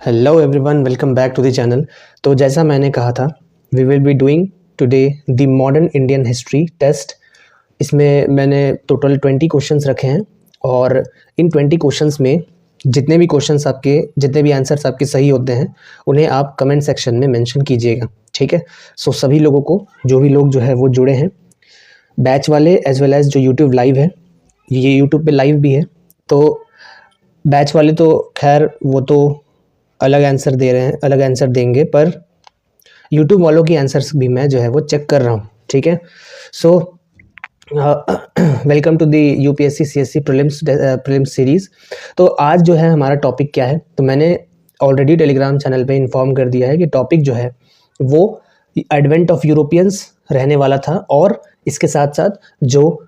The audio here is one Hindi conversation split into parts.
Hello everyone, welcome back to the channel. तो जैसा मैंने कहा था, we will be doing today the modern Indian history test. इसमें मैंने टोटल 20 क्वेश्चंस रखे हैं और इन 20 क्वेश्चंस में जितने भी आंसर्स आपके सही होते हैं उन्हें आप कमेंट सेक्शन में मेंशन कीजिएगा, ठीक है। सो सभी लोगों को, जो भी लोग जो है वो जुड़े हैं, बैच वाले एज वेल एज जो यूट्यूब लाइव है, ये यूट्यूब पे लाइव भी है, तो बैच वाले तो खैर वो तो अलग आंसर दे रहे हैं, अलग आंसर देंगे, पर यूट्यूब वालों की आंसर्स भी मैं जो है वो चेक कर रहा हूँ, ठीक है। So welcome to the UPSC CSC prelims series. तो आज जो है हमारा टॉपिक क्या है, तो मैंने ऑलरेडी टेलीग्राम चैनल पे इन्फॉर्म कर दिया है कि टॉपिक जो है वो एडवेंट ऑफ यूरोपियंस रहने वाला था, और इसके साथ साथ जो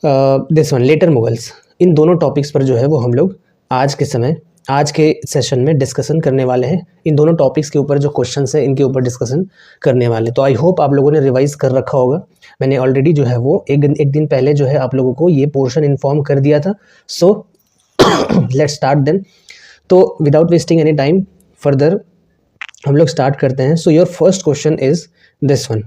दिस वन लेटर मुगल्स, इन दोनों टॉपिक्स पर जो है वो हम लोग आज के सेशन में डिस्कशन करने वाले हैं। इन दोनों टॉपिक्स के ऊपर जो क्वेश्चंस हैं इनके ऊपर डिस्कशन करने वाले। तो आई होप आप लोगों ने रिवाइज कर रखा होगा। मैंने ऑलरेडी जो है वो एक दिन पहले जो है आप लोगों को ये पोर्शन इन्फॉर्म कर दिया था। So let's start then. तो without wasting any time further हम लोग स्टार्ट करते हैं। So your first question is this one,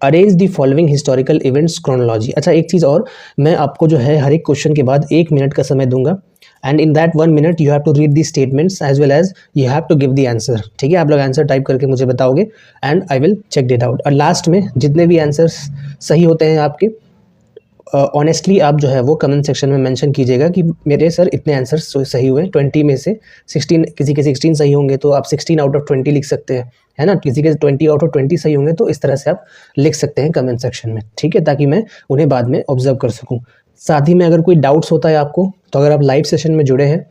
arrange the following historical events chronology. अच्छा, एक चीज़ और, मैं आपको जो है हर एक क्वेश्चन के बाद 1 मिनट का समय दूंगा, and in that 1 minute you have to read the statements as well as you have to give the answer, ठीक है। आप लोग आंसर टाइप करके मुझे बताओगे and I will check it out. और लास्ट में जितने भी आंसर्स सही होते हैं आपके, ऑनेस्टली आप जो है वो कमेंट सेक्शन में मेंशन कीजिएगा कि मेरे सर इतने आंसर्स सही हुए, 20 में से 16, किसी के 16 सही होंगे तो आप 16 आउट ऑफ 20 लिख सकते हैं, है ना। किसी के 20 आउट ऑफ 20 सही होंगे तो इस तरह से आप लिख सकते हैं कमेंट सेक्शन में, ठीक है, ताकि मैं उन्हें बाद में ऑब्जर्व कर सकूं। साथ ही में अगर कोई डाउट्स होता है आपको, तो अगर आप लाइव सेशन में जुड़े हैं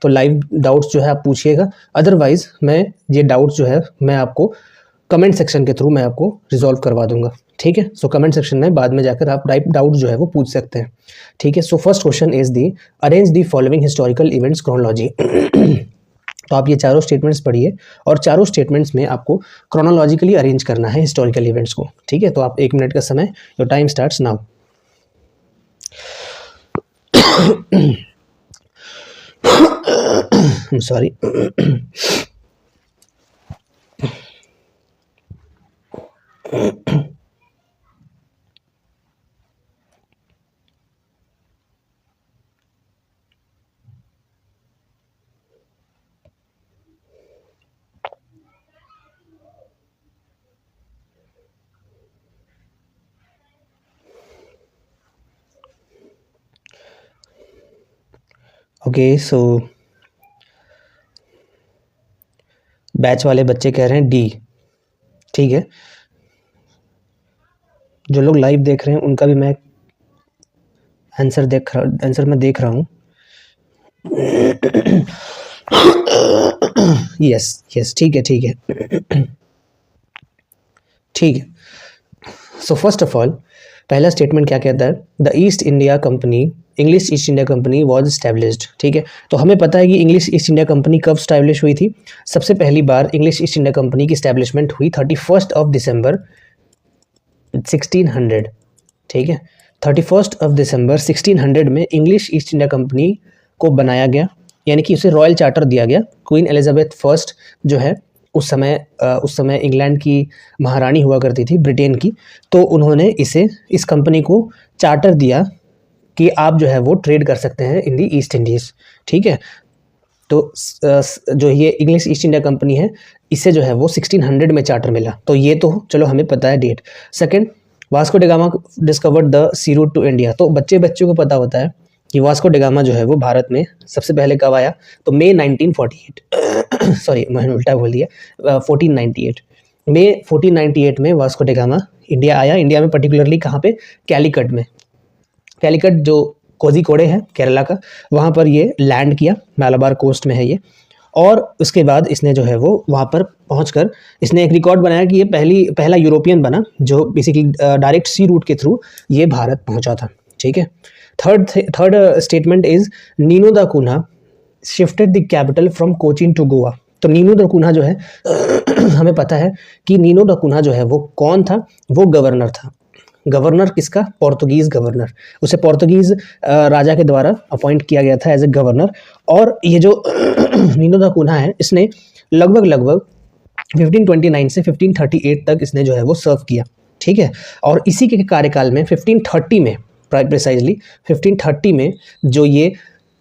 तो लाइव डाउट्स जो है आप पूछिएगा। अदरवाइज मैं ये डाउट्स जो है मैं आपको कमेंट सेक्शन के थ्रू मैं आपको रिजॉल्व करवा दूंगा, ठीक है। सो कमेंट सेक्शन में बाद में जाकर आप डाउट जो है वो पूछ सकते हैं, ठीक है। So first question is the, arrange the following historical events chronology. तो आप ये चारों स्टेटमेंट्स पढ़िए और चारों स्टेटमेंट्स में आपको क्रोनोलॉजिकली अरेंज करना है हिस्टोरिकल इवेंट्स को, ठीक है। तो आप 1 मिनट का समय, your time starts now. I'm sorry. Okay, so batch वाले बच्चे कह रहे हैं डी, ठीक है। जो लोग लाइव देख रहे हैं उनका भी मैं आंसर मैं देख रहा हूँ। यस, ठीक है ठीक है। सो फर्स्ट ऑफ ऑल, पहला स्टेटमेंट क्या कहता है, the English East India company was established, ठीक है। तो हमें पता है कि इंग्लिश ईस्ट इंडिया कंपनी कब स्टैब्लिश हुई थी। सबसे पहली बार इंग्लिश ईस्ट इंडिया कंपनी की स्टैब्लिशमेंट हुई 31 ऑफ दिसंबर 1600, ठीक है। 31 ऑफ दिसंबर 1600 में इंग्लिश ईस्ट इंडिया कंपनी को बनाया गया, यानी कि उसे रॉयल चार्टर दिया गया। क्वीन एलिजाबेथ फर्स्ट जो है उस समय इंग्लैंड की महारानी हुआ करती थी, ब्रिटेन की, तो उन्होंने इस कंपनी को चार्टर दिया कि आप जो है वो ट्रेड कर सकते हैं इन दी ईस्ट इंडीज़, ठीक है। तो जो ये इंग्लिश ईस्ट इंडिया कंपनी है, इसे जो है वो 1600 में चार्टर मिला। तो ये तो चलो हमें पता है date. Second, Vasco da Gama discovered the sea route to India. तो बच्चों को पता होता है कि वास्को डी गामा जो है वो भारत में सबसे पहले कब आया, तो मई 1948 सॉरी मैंने उल्टा बोल दिया, 1498 मई 1498 में वास्को डी गामा इंडिया आया। इंडिया में पर्टिकुलरली कहाँ पे, कैलीकट जो कोझिकोडे है केरला का, वहाँ पर ये लैंड किया, मालाबार कोस्ट में है ये। और उसके बाद इसने जो है वो वहाँ पर पहुँचकर इसने एक रिकॉर्ड बनाया कि ये पहला यूरोपियन बना जो बेसिकली डायरेक्ट सी रूट के थ्रू ये भारत पहुँचा था, ठीक है। Third statement is, Nuno da Cunha shifted the capital from Cochin to Goa. तो नीनो दा कून्हा जो है हमें पता है कि नीनो दा कून्हा जो है वो कौन था, वो गवर्नर था। गवर्नर किसका, पोर्तुगीज़ गवर्नर। उसे पोर्तुगीज़ राजा के द्वारा अपॉइंट किया गया था एज ए गवर्नर। और ये जो नीनो दा कून्हा है, इसने लगभग लगभग 1529 से 1538 तक इसने जो है वो सर्व किया, ठीक है। और इसी के कार्यकाल में 1530 में, प्रिसाइजली 1530 में जो ये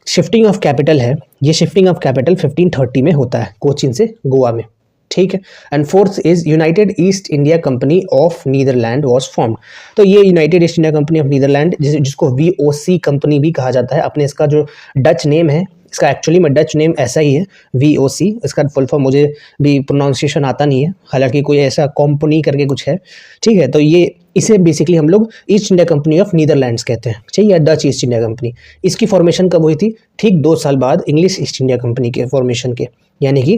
शिफ्टिंग ऑफ कैपिटल है, ये शिफ्टिंग ऑफ कैपिटल 1530 में होता है कोचीन से गोवा में, ठीक है। And fourth is United East India company of Netherland was formed. तो ये United East India company of Netherland, जिसको VOC कंपनी भी कहा जाता है, अपने इसका जो डच नेम है, इसका एक्चुअली में डच नेम ऐसा ही है VOC, इसका फुल फॉर्म मुझे भी प्रोनाउंसिएशन आता नहीं है, हालांकि कोई ऐसा कंपनी करके कुछ है, ठीक है। तो ये इसे बेसिकली हम लोग east India company of Netherlands कहते हैं, ठीक है, डच ईस्ट इंडिया कंपनी। इसकी फॉर्मेशन कब हुई थी? ठीक 2 साल बाद इंग्लिश ईस्ट इंडिया कंपनी के फॉर्मेशन के, यानी कि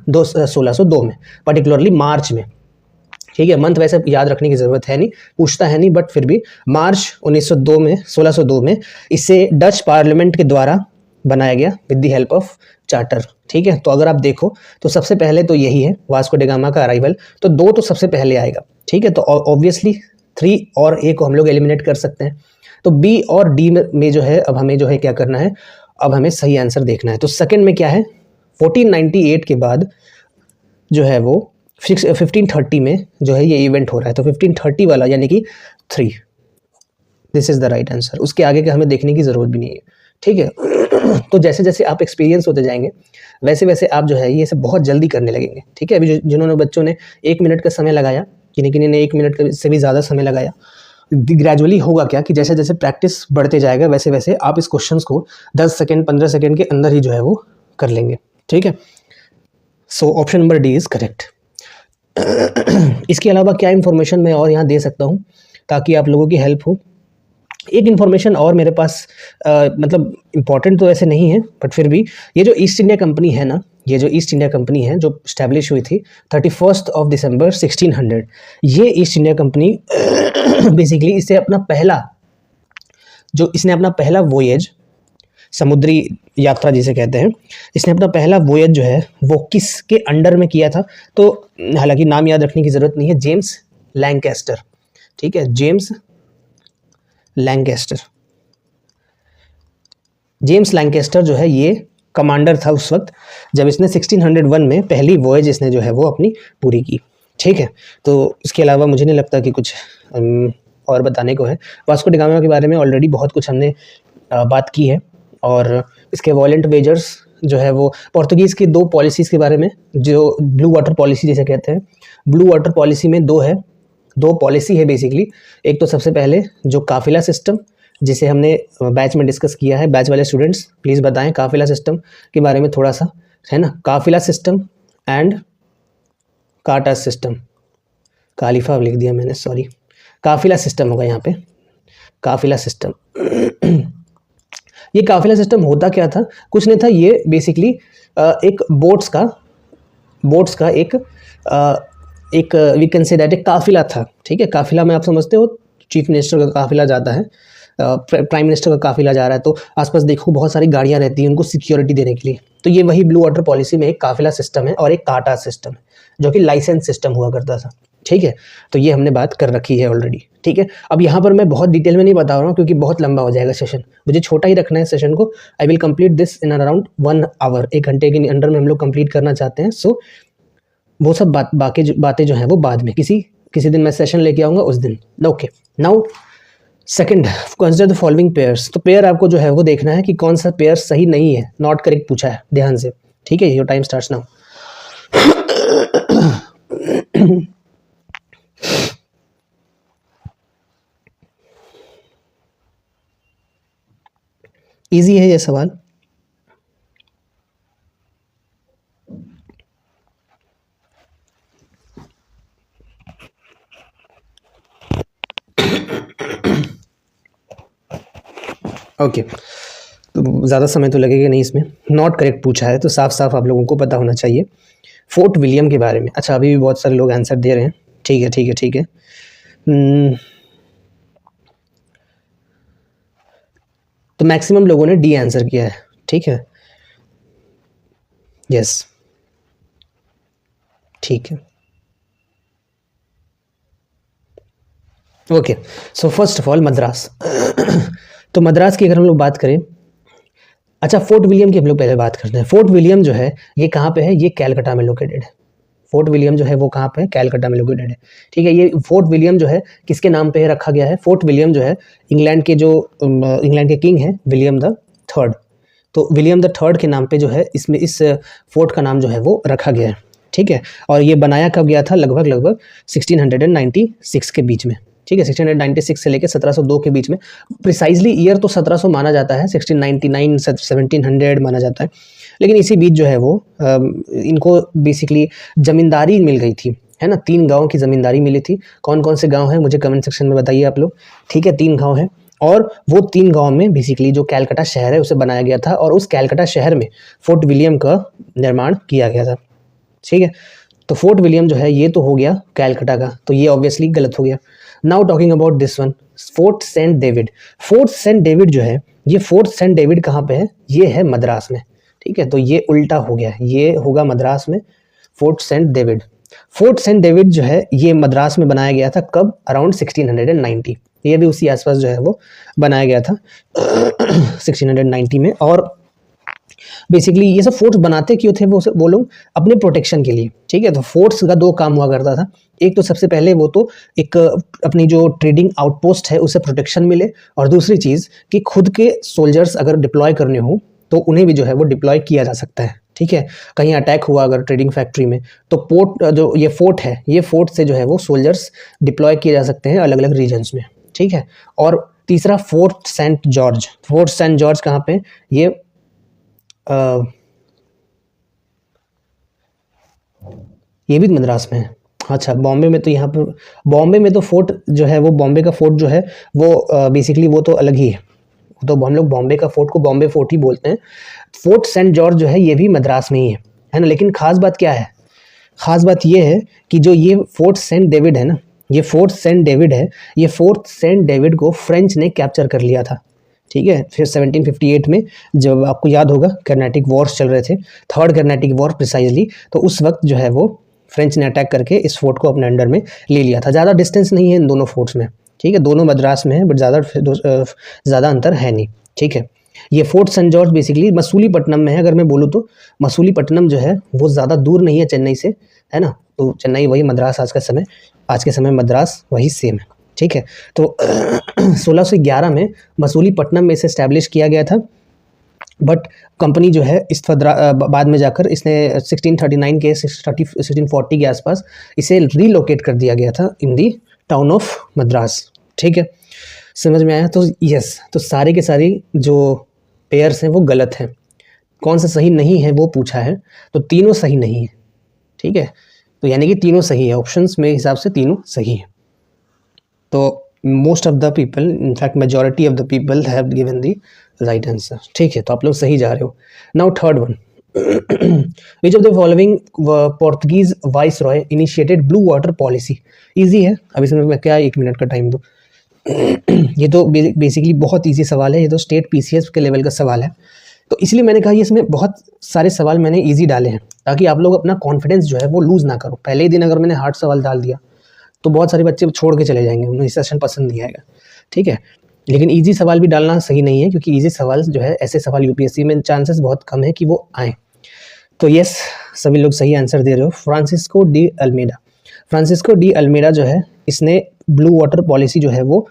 1602 में, पर्टिकुलरली मार्च में, ठीक है। मंथ वैसे याद रखने की ज़रूरत है नहीं, पूछता है नहीं, बट फिर भी मार्च 1902 में, 1602 में इसे डच पार्लियामेंट के द्वारा बनाया गया with the help of charter, ठीक है। तो अगर आप देखो तो सबसे पहले तो यही है वास्को डी गामा का अराइवल, तो 2 तो सबसे पहले आएगा, ठीक है। तो ऑब्वियसली 3 और A को हम लोग एलिमिनेट कर सकते हैं, तो B और D में जो है अब हमें जो है क्या करना है, अब हमें सही आंसर देखना है। तो सेकंड में क्या है, 1498 के बाद जो है वो 1530 में जो है ये इवेंट हो रहा है, तो 1530 वाला यानी कि 3, this is the right answer. उसके आगे का हमें देखने की ज़रूरत भी नहीं है, ठीक है। तो जैसे जैसे आप एक्सपीरियंस होते जाएंगे वैसे वैसे आप जो है ये सब बहुत जल्दी करने लगेंगे, ठीक है। अभी जिन्होंने बच्चों ने 1 मिनट का समय लगाया, किन्हीं किन्हीं ने 1 मिनट से भी ज़्यादा समय लगाया, ग्रेजुअली होगा क्या कि जैसे जैसे प्रैक्टिस बढ़ते जाएगा वैसे वैसे आप इस क्वेश्चंस को 10 सेकेंड 15 सेकेंड के अंदर ही जो है वो कर लेंगे, ठीक है। So option number D is correct. इसके अलावा क्या इन्फॉर्मेशन मैं और यहाँ दे सकता हूँ ताकि आप लोगों की हेल्प हो? एक इन्फॉर्मेशन और मेरे पास मतलब इम्पॉर्टेंट तो ऐसे नहीं है, बट फिर भी ये जो ईस्ट इंडिया कंपनी है ना, ये जो ईस्ट इंडिया कंपनी है जो स्टैब्लिश हुई थी 31 दिसंबर 1600, ये ईस्ट इंडिया कंपनी बेसिकली इसने अपना पहला वोएज, समुद्री यात्रा जिसे कहते हैं, इसने अपना पहला वोएज जो है वो किसके अंडर में किया था? तो हालांकि नाम याद रखने की ज़रूरत नहीं है, जेम्स लैंकेस्टर, ठीक है, जेम्स लैंकेस्टर जो है ये कमांडर था उस वक्त जब इसने 1601 में पहली वॉयज इसने जो है वो अपनी पूरी की, ठीक है। तो इसके अलावा मुझे नहीं लगता कि कुछ और बताने को है। वास्को डी गामा के बारे में ऑलरेडी बहुत कुछ हमने बात की है, और इसके वॉलेंट वेजर्स जो है वो पोर्तुगीज़ की 2 पॉलिसीज़ के बारे में, जो ब्लू वाटर पॉलिसी जिसे कहते हैं, ब्लू वाटर पॉलिसी में 2 पॉलिसी है बेसिकली। एक तो सबसे पहले जो काफिला सिस्टम, जिसे हमने बैच में डिस्कस किया है, बैच वाले स्टूडेंट्स प्लीज़ बताएं काफिला सिस्टम के बारे में थोड़ा सा, है ना। काफिला सिस्टम एंड काटा सिस्टम, कालिफा लिख दिया मैंने, सॉरी, काफिला सिस्टम होगा यहाँ पे, काफिला सिस्टम। ये काफिला सिस्टम होता क्या था? कुछ नहीं था, ये बेसिकली एक बोट्स का एक वी कैन से दैट एक काफिला था, ठीक है। काफिला में आप समझते हो चीफ मिनिस्टर का काफिला जाता है, प्राइम मिनिस्टर का काफिला जा रहा है, तो आसपास देखो बहुत सारी गाड़ियां रहती हैं उनको सिक्योरिटी देने के लिए। तो ये वही ब्लू वाटर पॉलिसी में एक काफिला सिस्टम है और एक काटा सिस्टम है, जो कि लाइसेंस सिस्टम हुआ करता था, ठीक है। तो ये हमने बात कर रखी है ऑलरेडी, ठीक है। अब यहाँ पर मैं बहुत डिटेल में नहीं बता रहा हूँ क्योंकि बहुत लंबा हो जाएगा सेशन, मुझे छोटा ही रखना है सेशन को। I will complete this in around 1 hour, 1 घंटे के अंडर में हम लोग कंप्लीट करना चाहते हैं। सो वो सब बाकी बातें जो हैं वो बाद में किसी दिन मैं सेशन लेके आऊँगा उस दिन, okay. Now second, consider the following pairs. तो पेयर आपको जो है वो देखना है कि कौन सा पेयर सही नहीं है, नॉट करेक्ट पूछा है, ध्यान से, ठीक है। Your time starts now. Easy है ये सवाल। ओके तो ज़्यादा समय तो लगेगा नहीं इसमें। नॉट करेक्ट पूछा है तो साफ साफ आप लोगों को पता होना चाहिए फोर्ट विलियम के बारे में। अच्छा, अभी भी बहुत सारे लोग आंसर दे रहे हैं, ठीक है ठीक है ठीक है। तो मैक्सिमम लोगों ने डी आंसर किया है, ठीक है, यस, ठीक है, okay. So first of all Madras. तो मद्रास की अगर हम लोग बात करें अच्छा, फोर्ट विलियम की हम लोग पहले बात करते हैं। फोर्ट विलियम जो है ये कहाँ पे है? ये कैलकाटा में लोकेटेड है। फोर्ट विलियम जो है वो कहाँ पे है? कैलकाटा में लोकेटेड है। ठीक है, ये फोर्ट विलियम जो है किसके नाम पे रखा गया है? फोर्ट विलियम जो है इंग्लैंड के जो इंग्लैंड के किंग हैं विलियम द थर्ड, तो विलियम द थर्ड के नाम पे जो है इसमें इस फोर्ट का नाम जो है वो रखा गया है। ठीक है, और ये बनाया कब गया था? लगभग 1696 के बीच में। ठीक है, 1696 से लेकर 1702 के बीच में। प्रिसाइजली ईयर तो 1700 माना जाता है, 1699 1700 माना जाता है, लेकिन इसी बीच जो है वो इनको बेसिकली ज़मींदारी मिल गई थी, है ना। 3 गाँव की ज़मींदारी मिली थी। कौन कौन से गाँव हैं मुझे कमेंट सेक्शन में बताइए आप लोग। ठीक है, 3 गाँव हैं, और वो 3 गाँव में बेसिकली जो कैलकाटा शहर है उसे बनाया गया था, और उस कैलकाटा शहर में फोर्ट विलियम का निर्माण किया गया था। ठीक है, तो फोर्ट विलियम जो है ये तो हो गया कैलकाटा का, तो ये ऑब्वियसली गलत हो गया। Now talking about this one, Fort Saint David. Fort Saint David जो है, ये फोर्ट सेंट डेविड कहाँ पे है? ये है मद्रास में। ठीक है, तो ये उल्टा हो गया, ये होगा मद्रास में Fort Saint David. Fort Saint David जो है ये मद्रास में बनाया गया था, कब? अराउंड 1690। ये भी उसी आसपास जो है वो बनाया गया था 1690 में। और बेसिकली ये सब फोर्ट्स बनाते क्यों थे? वो लोग अपने प्रोटेक्शन के लिए। ठीक है, तो फोर्ट्स का 2 काम हुआ करता था। एक तो सबसे पहले वो तो एक अपनी जो ट्रेडिंग आउटपोस्ट है उसे प्रोटेक्शन मिले, और दूसरी चीज़ कि खुद के सोल्जर्स अगर डिप्लॉय करने हो तो उन्हें भी जो है वो डिप्लॉय किया जा सकता है। ठीक है, कहीं अटैक हुआ अगर ट्रेडिंग फैक्ट्री में, तो पोर्ट जो ये फोर्ट है, ये फोर्ट से जो है वो सोल्जर्स डिप्लॉय किए जा सकते हैं अलग अलग रीजन्स में। ठीक है, और तीसरा Fort Saint George. Fort Saint George कहाँ पे? ये भी मद्रास में है। अच्छा, बॉम्बे में तो यहाँ पर बॉम्बे में तो फोर्ट जो है वो बॉम्बे का फोर्ट जो है वो बेसिकली वो तो अलग ही है, तो हम लोग बॉम्बे का फोर्ट को बॉम्बे फोर्ट ही बोलते हैं। फोर्ट सेंट जॉर्ज जो है ये भी मद्रास में ही है ना। लेकिन खास बात क्या है? खास बात ये है कि जो ये फोर्ट सेंट डेविड है ना, ये फोर्ट सेंट डेविड है, ये फोर्ट सेंट डेविड को फ्रेंच ने कैप्चर कर लिया था। ठीक है, फिर 1758 में जब आपको याद होगा कर्नाटिक वॉर्स चल रहे थे, थर्ड कर्नाटिक वॉर प्रिसाइजली, तो उस वक्त जो है वो फ्रेंच ने अटैक करके इस फोर्ट को अपने अंडर में ले लिया था। ज़्यादा डिस्टेंस नहीं है इन दोनों फोर्ट्स में। ठीक है, दोनों मद्रास में है, बट ज़्यादा अंतर है नहीं। ठीक है, ये Fort Saint George basically Masulipatnam में है। अगर मैं बोलूँ तो मसूलीपट्टनम जो है वो ज़्यादा दूर नहीं है चेन्नई से, है ना। तो चेन्नई वही, मद्रास आज के समय मद्रास वही सेम है। ठीक है, तो 1611 में मसूलीपट्टनम में इसे इस्टेब्लिश किया गया था, बट कंपनी जो है इस बाद में जाकर इसने 1639 के 1640 के आसपास इसे रीलोकेट कर दिया गया था इन दी टाउन ऑफ मद्रास। ठीक है, समझ में आया? तो यस, तो सारे के सारी जो पेयर्स हैं वो गलत हैं। कौन सा सही नहीं है वो पूछा है, तो तीनों सही नहीं है। ठीक है, तो यानी कि तीनों सही है, ऑप्शंस में हिसाब से तीनों सही है। तो most of the people, in fact majority of the people have given the right answer. ठीक है, तो आप लोग सही जा रहे हो। Now third one, which of the following Portuguese vice Roy initiated blue water policy? Easy है, अब इसमें मैं क्या 1 मिनट का टाइम दूँ? ये तो बेसिकली बहुत ईजी सवाल है, ये तो स्टेट पीसीएस के लेवल का सवाल है, तो इसलिए मैंने कहा इसमें बहुत सारे सवाल मैंने ईजी डाले हैं ताकि आप लोग अपना कॉन्फिडेंस जो है वो लूज़ ना करो। पहले ही दिन अगर मैंने हार्ड सवाल डाल दिया तो बहुत सारे बच्चे छोड़ के चले जाएंगे, उन्हें सेशन पसंद नहीं आएगा। ठीक है, लेकिन इजी सवाल भी डालना सही नहीं है, क्योंकि इजी सवाल जो है, ऐसे सवाल यूपीएससी में चांसेस बहुत कम है कि वो आए। तो यस, सभी लोग सही आंसर दे रहे हो। फ्रांसिस्को डी अल्मेडा जो है, इसने ब्लू वाटर पॉलिसी जो है वो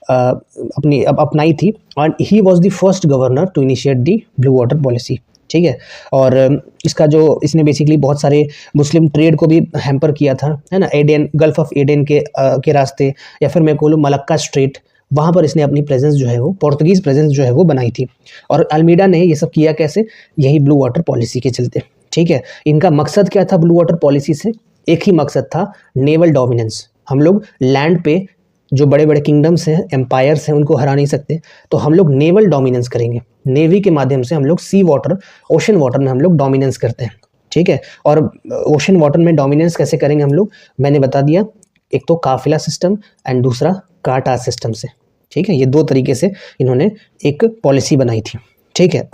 अपनाई थी, और he was the first governor to initiate the blue water policy. ठीक है, और इसका जो इसने बेसिकली बहुत सारे मुस्लिम ट्रेड को भी हैम्पर किया था, है ना। एडेन, गल्फ ऑफ एडेन के रास्ते, या फिर मैं बोलूँ मलक्का स्ट्रेट, वहाँ पर इसने अपनी प्रेजेंस जो है वो, पोर्तुगीज़ प्रेजेंस जो है वो बनाई थी। और अल्मीडा ने ये सब किया कैसे? यही ब्लू वाटर पॉलिसी के चलते। ठीक है, इनका मकसद क्या था ब्लू वाटर पॉलिसी से? एक ही मकसद था, नेवल डोमिनेंस। हम लोग लैंड पे जो बड़े बड़े किंगडम्स हैं, एम्पायर्स हैं, उनको हरा नहीं सकते, तो हम लोग नेवल डोमिनेंस करेंगे। नेवी के माध्यम से हम लोग सी वाटर, ओशन वाटर में हम लोग डोमिनेंस करते हैं। ठीक है, और ओशन वाटर में डोमिनेंस कैसे करेंगे हम लोग? मैंने बता दिया, एक तो काफिला सिस्टम एंड दूसरा काटा सिस्टम से। ठीक है, ये 2 तरीके से इन्होंने एक पॉलिसी बनाई थी। ठीक है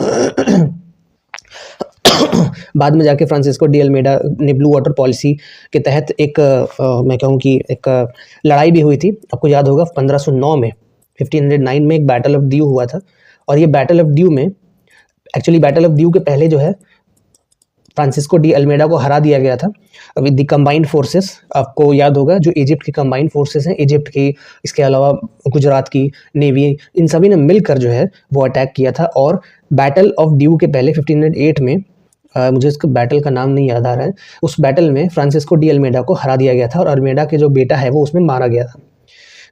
बाद में जाके फ्रांसिस्को डी अल्मेडा ने ब्लू वाटर पॉलिसी के तहत एक मैं कहूँ कि एक लड़ाई भी हुई थी। आपको याद होगा 1509 में 1509 में एक बैटल ऑफ ड्यू हुआ था, और ये बैटल ऑफ ड्यू में एक्चुअली बैटल ऑफ ड्यू के पहले जो है फ्रांसिस्को डी अल्मेडा को हरा दिया गया था विद द कंबाइंड फोर्सेस। आपको याद होगा जो इजिप्ट की कंबाइंड फोर्सेस हैं, इजिप्ट की, इसके अलावा गुजरात की नेवी, इन सभी ने मिलकर जो है वो अटैक किया था। और बैटल ऑफ ड्यू के पहले 1508 में मुझे इसका बैटल का नाम नहीं याद आ रहा है, उस बैटल में फ्रांसिस्को डी अल्मेडा को हरा दिया गया था और अल्मेडा के जो बेटा है वो उसमें मारा गया था।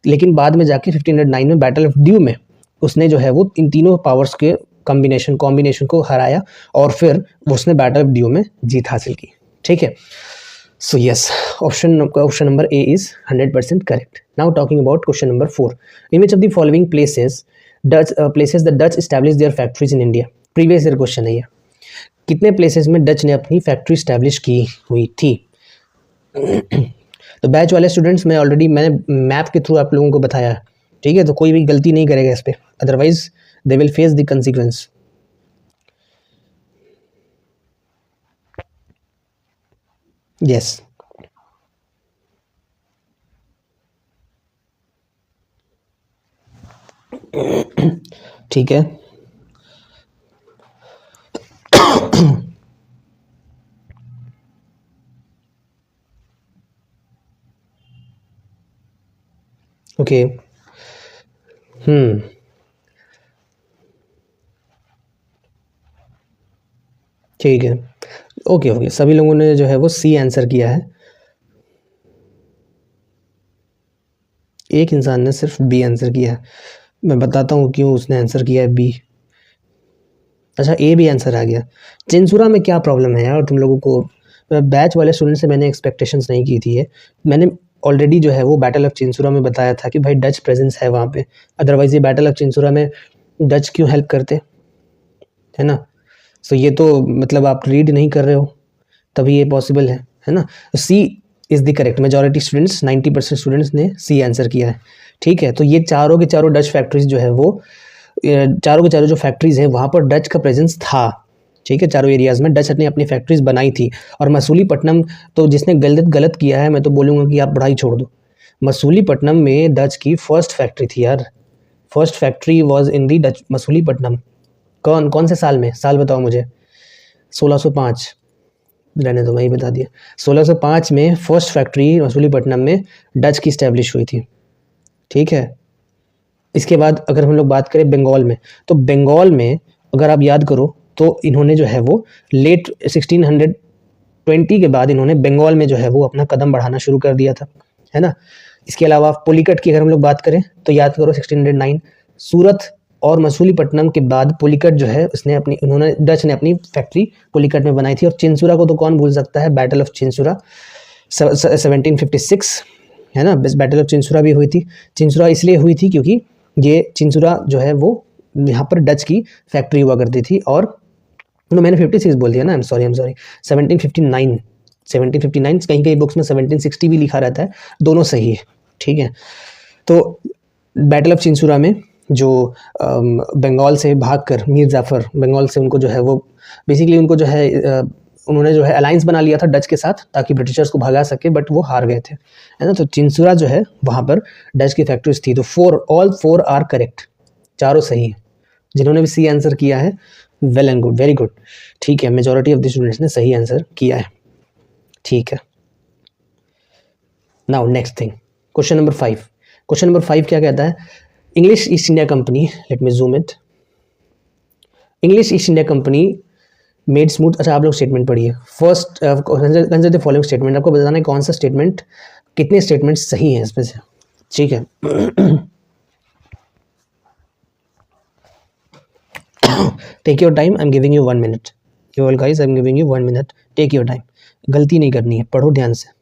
लेकिन बाद में जाके 1509 में बैटल ऑफ ड्यू में उसने जो है वो इन तीनों पावर्स के कॉम्बिनेशन को हराया और फिर उसने बैटल ऑफ ड्यू में जीत हासिल की। ठीक है, so yes, option number A is 100% correct. Now talking about question number 4, in which of the following places the Dutch establish there factories in India. Previous year question है ये, कितने प्लेसेस में डच ने अपनी फैक्ट्री स्टैब्लिश की हुई थी। तो बैच वाले स्टूडेंट्स मैंने मैप के थ्रू आप लोगों को बताया है, ठीक है, तो कोई भी गलती नहीं करेगा इस पर, otherwise they will face the consequence. Yes, ठीक है, ओके, ठीक है, ओके, सभी लोगों ने जो है वो सी आंसर किया है, एक इंसान ने सिर्फ बी आंसर किया है। मैं बताता हूँ क्यों उसने आंसर किया है बी। अच्छा, ए भी आंसर आ गया। चिंसुरा में क्या प्रॉब्लम है यार तुम लोगों को, बैच वाले स्टूडेंट से मैंने एक्सपेक्टेशंस नहीं की थी। मैंने ऑलरेडी जो है वो बैटल ऑफ चिंसुरा में बताया था कि भाई डच प्रेजेंस है वहाँ पे, अदरवाइज ये बैटल ऑफ चिंसुरा में डच क्यों हेल्प करते, है ना। सो ये तो मतलब आप रीड नहीं कर रहे हो तभी ये पॉसिबल है ना। C is the correct, majority students 90% students ने सी आंसर किया है। ठीक है, तो ये चारों के चारों डच फैक्ट्रीज जो है वो चारों के चारों जो फैक्ट्रीज है वहाँ पर डच का प्रेजेंस था। ठीक है, चारों एरियाज़ में डच ने अपनी फैक्ट्रीज बनाई थी। और मसूलीपट्टनम तो जिसने गलत किया है मैं तो बोलूँगा कि आप पढ़ाई छोड़ दो। मसूलीपट्टनम में डच की फर्स्ट फैक्ट्री थी यार, first factory was in the Dutch Masulipatnam. कौन से साल में, साल बताओ मुझे। 1605, रहने दो मैं ही बता दिया। 1605 में फर्स्ट फैक्ट्री मसूलीपट्टनम में डच की स्टैब्लिश हुई थी। ठीक है, इसके बाद अगर हम लोग बात करें बंगाल में, तो बंगाल में अगर आप याद करो तो इन्होंने जो है वो लेट 1620 के बाद इन्होंने बंगाल में जो है वो अपना कदम बढ़ाना शुरू कर दिया था, है ना। इसके अलावा पुलिकट की अगर हम लोग बात करें तो याद करो 1609 सूरत और मसूलीपट्टनम के बाद पुलिकट जो है उन्होंने डच ने अपनी फैक्ट्री पुलिकट में बनाई थी। और चिंसुरा को तो कौन भूल सकता है, बैटल ऑफ चिंसुरा 1756, है ना। बैटल ऑफ चिंसुरा भी हुई थी। चिंसुरा इसलिए हुई थी क्योंकि ये चिंसुरा जो है वो यहाँ पर डच की फैक्ट्री हुआ करती थी। और मैंने 56 बोल दिया ना, आई एम सॉरी 1759 कहीं बुक्स में 1760 भी लिखा रहता है, दोनों सही है। ठीक है, तो बैटल ऑफ चिंसुरा में जो बंगाल से भागकर मीर जाफ़र, बंगाल से उनको जो है वो बेसिकली उनको जो है उन्होंने जो है अलायंस बना लिया था डच के साथ ताकि ब्रिटिशर्स को भगा सके, बट वो हार गए थे, है ना। तो चिंसुरा जो है वहाँ पर डच की फैक्ट्रीज थी। तो ऑल फोर आर करेक्ट, चारों सही है। जिन्होंने भी सी आंसर किया है well and good, very good. ठीक है, मेजॉरिटी ऑफ द स्टूडेंट्स ने सही आंसर किया है। ठीक है, now next thing, question number 5। Question number 5 क्या कहता है, English East India company, let me zoom it, English East India Company made smooth. अच्छा, आप लोग स्टेटमेंट पढ़िए first, consider the following statement. आपको बताना है कौन सा स्टेटमेंट, कितने स्टेटमेंट सही हैं इसमें से। ठीक है, take your time, I am giving you 1 minute, you all guys, I am giving you 1 minute, take your time, गलती नहीं करनी है, पढ़ो ध्यान से।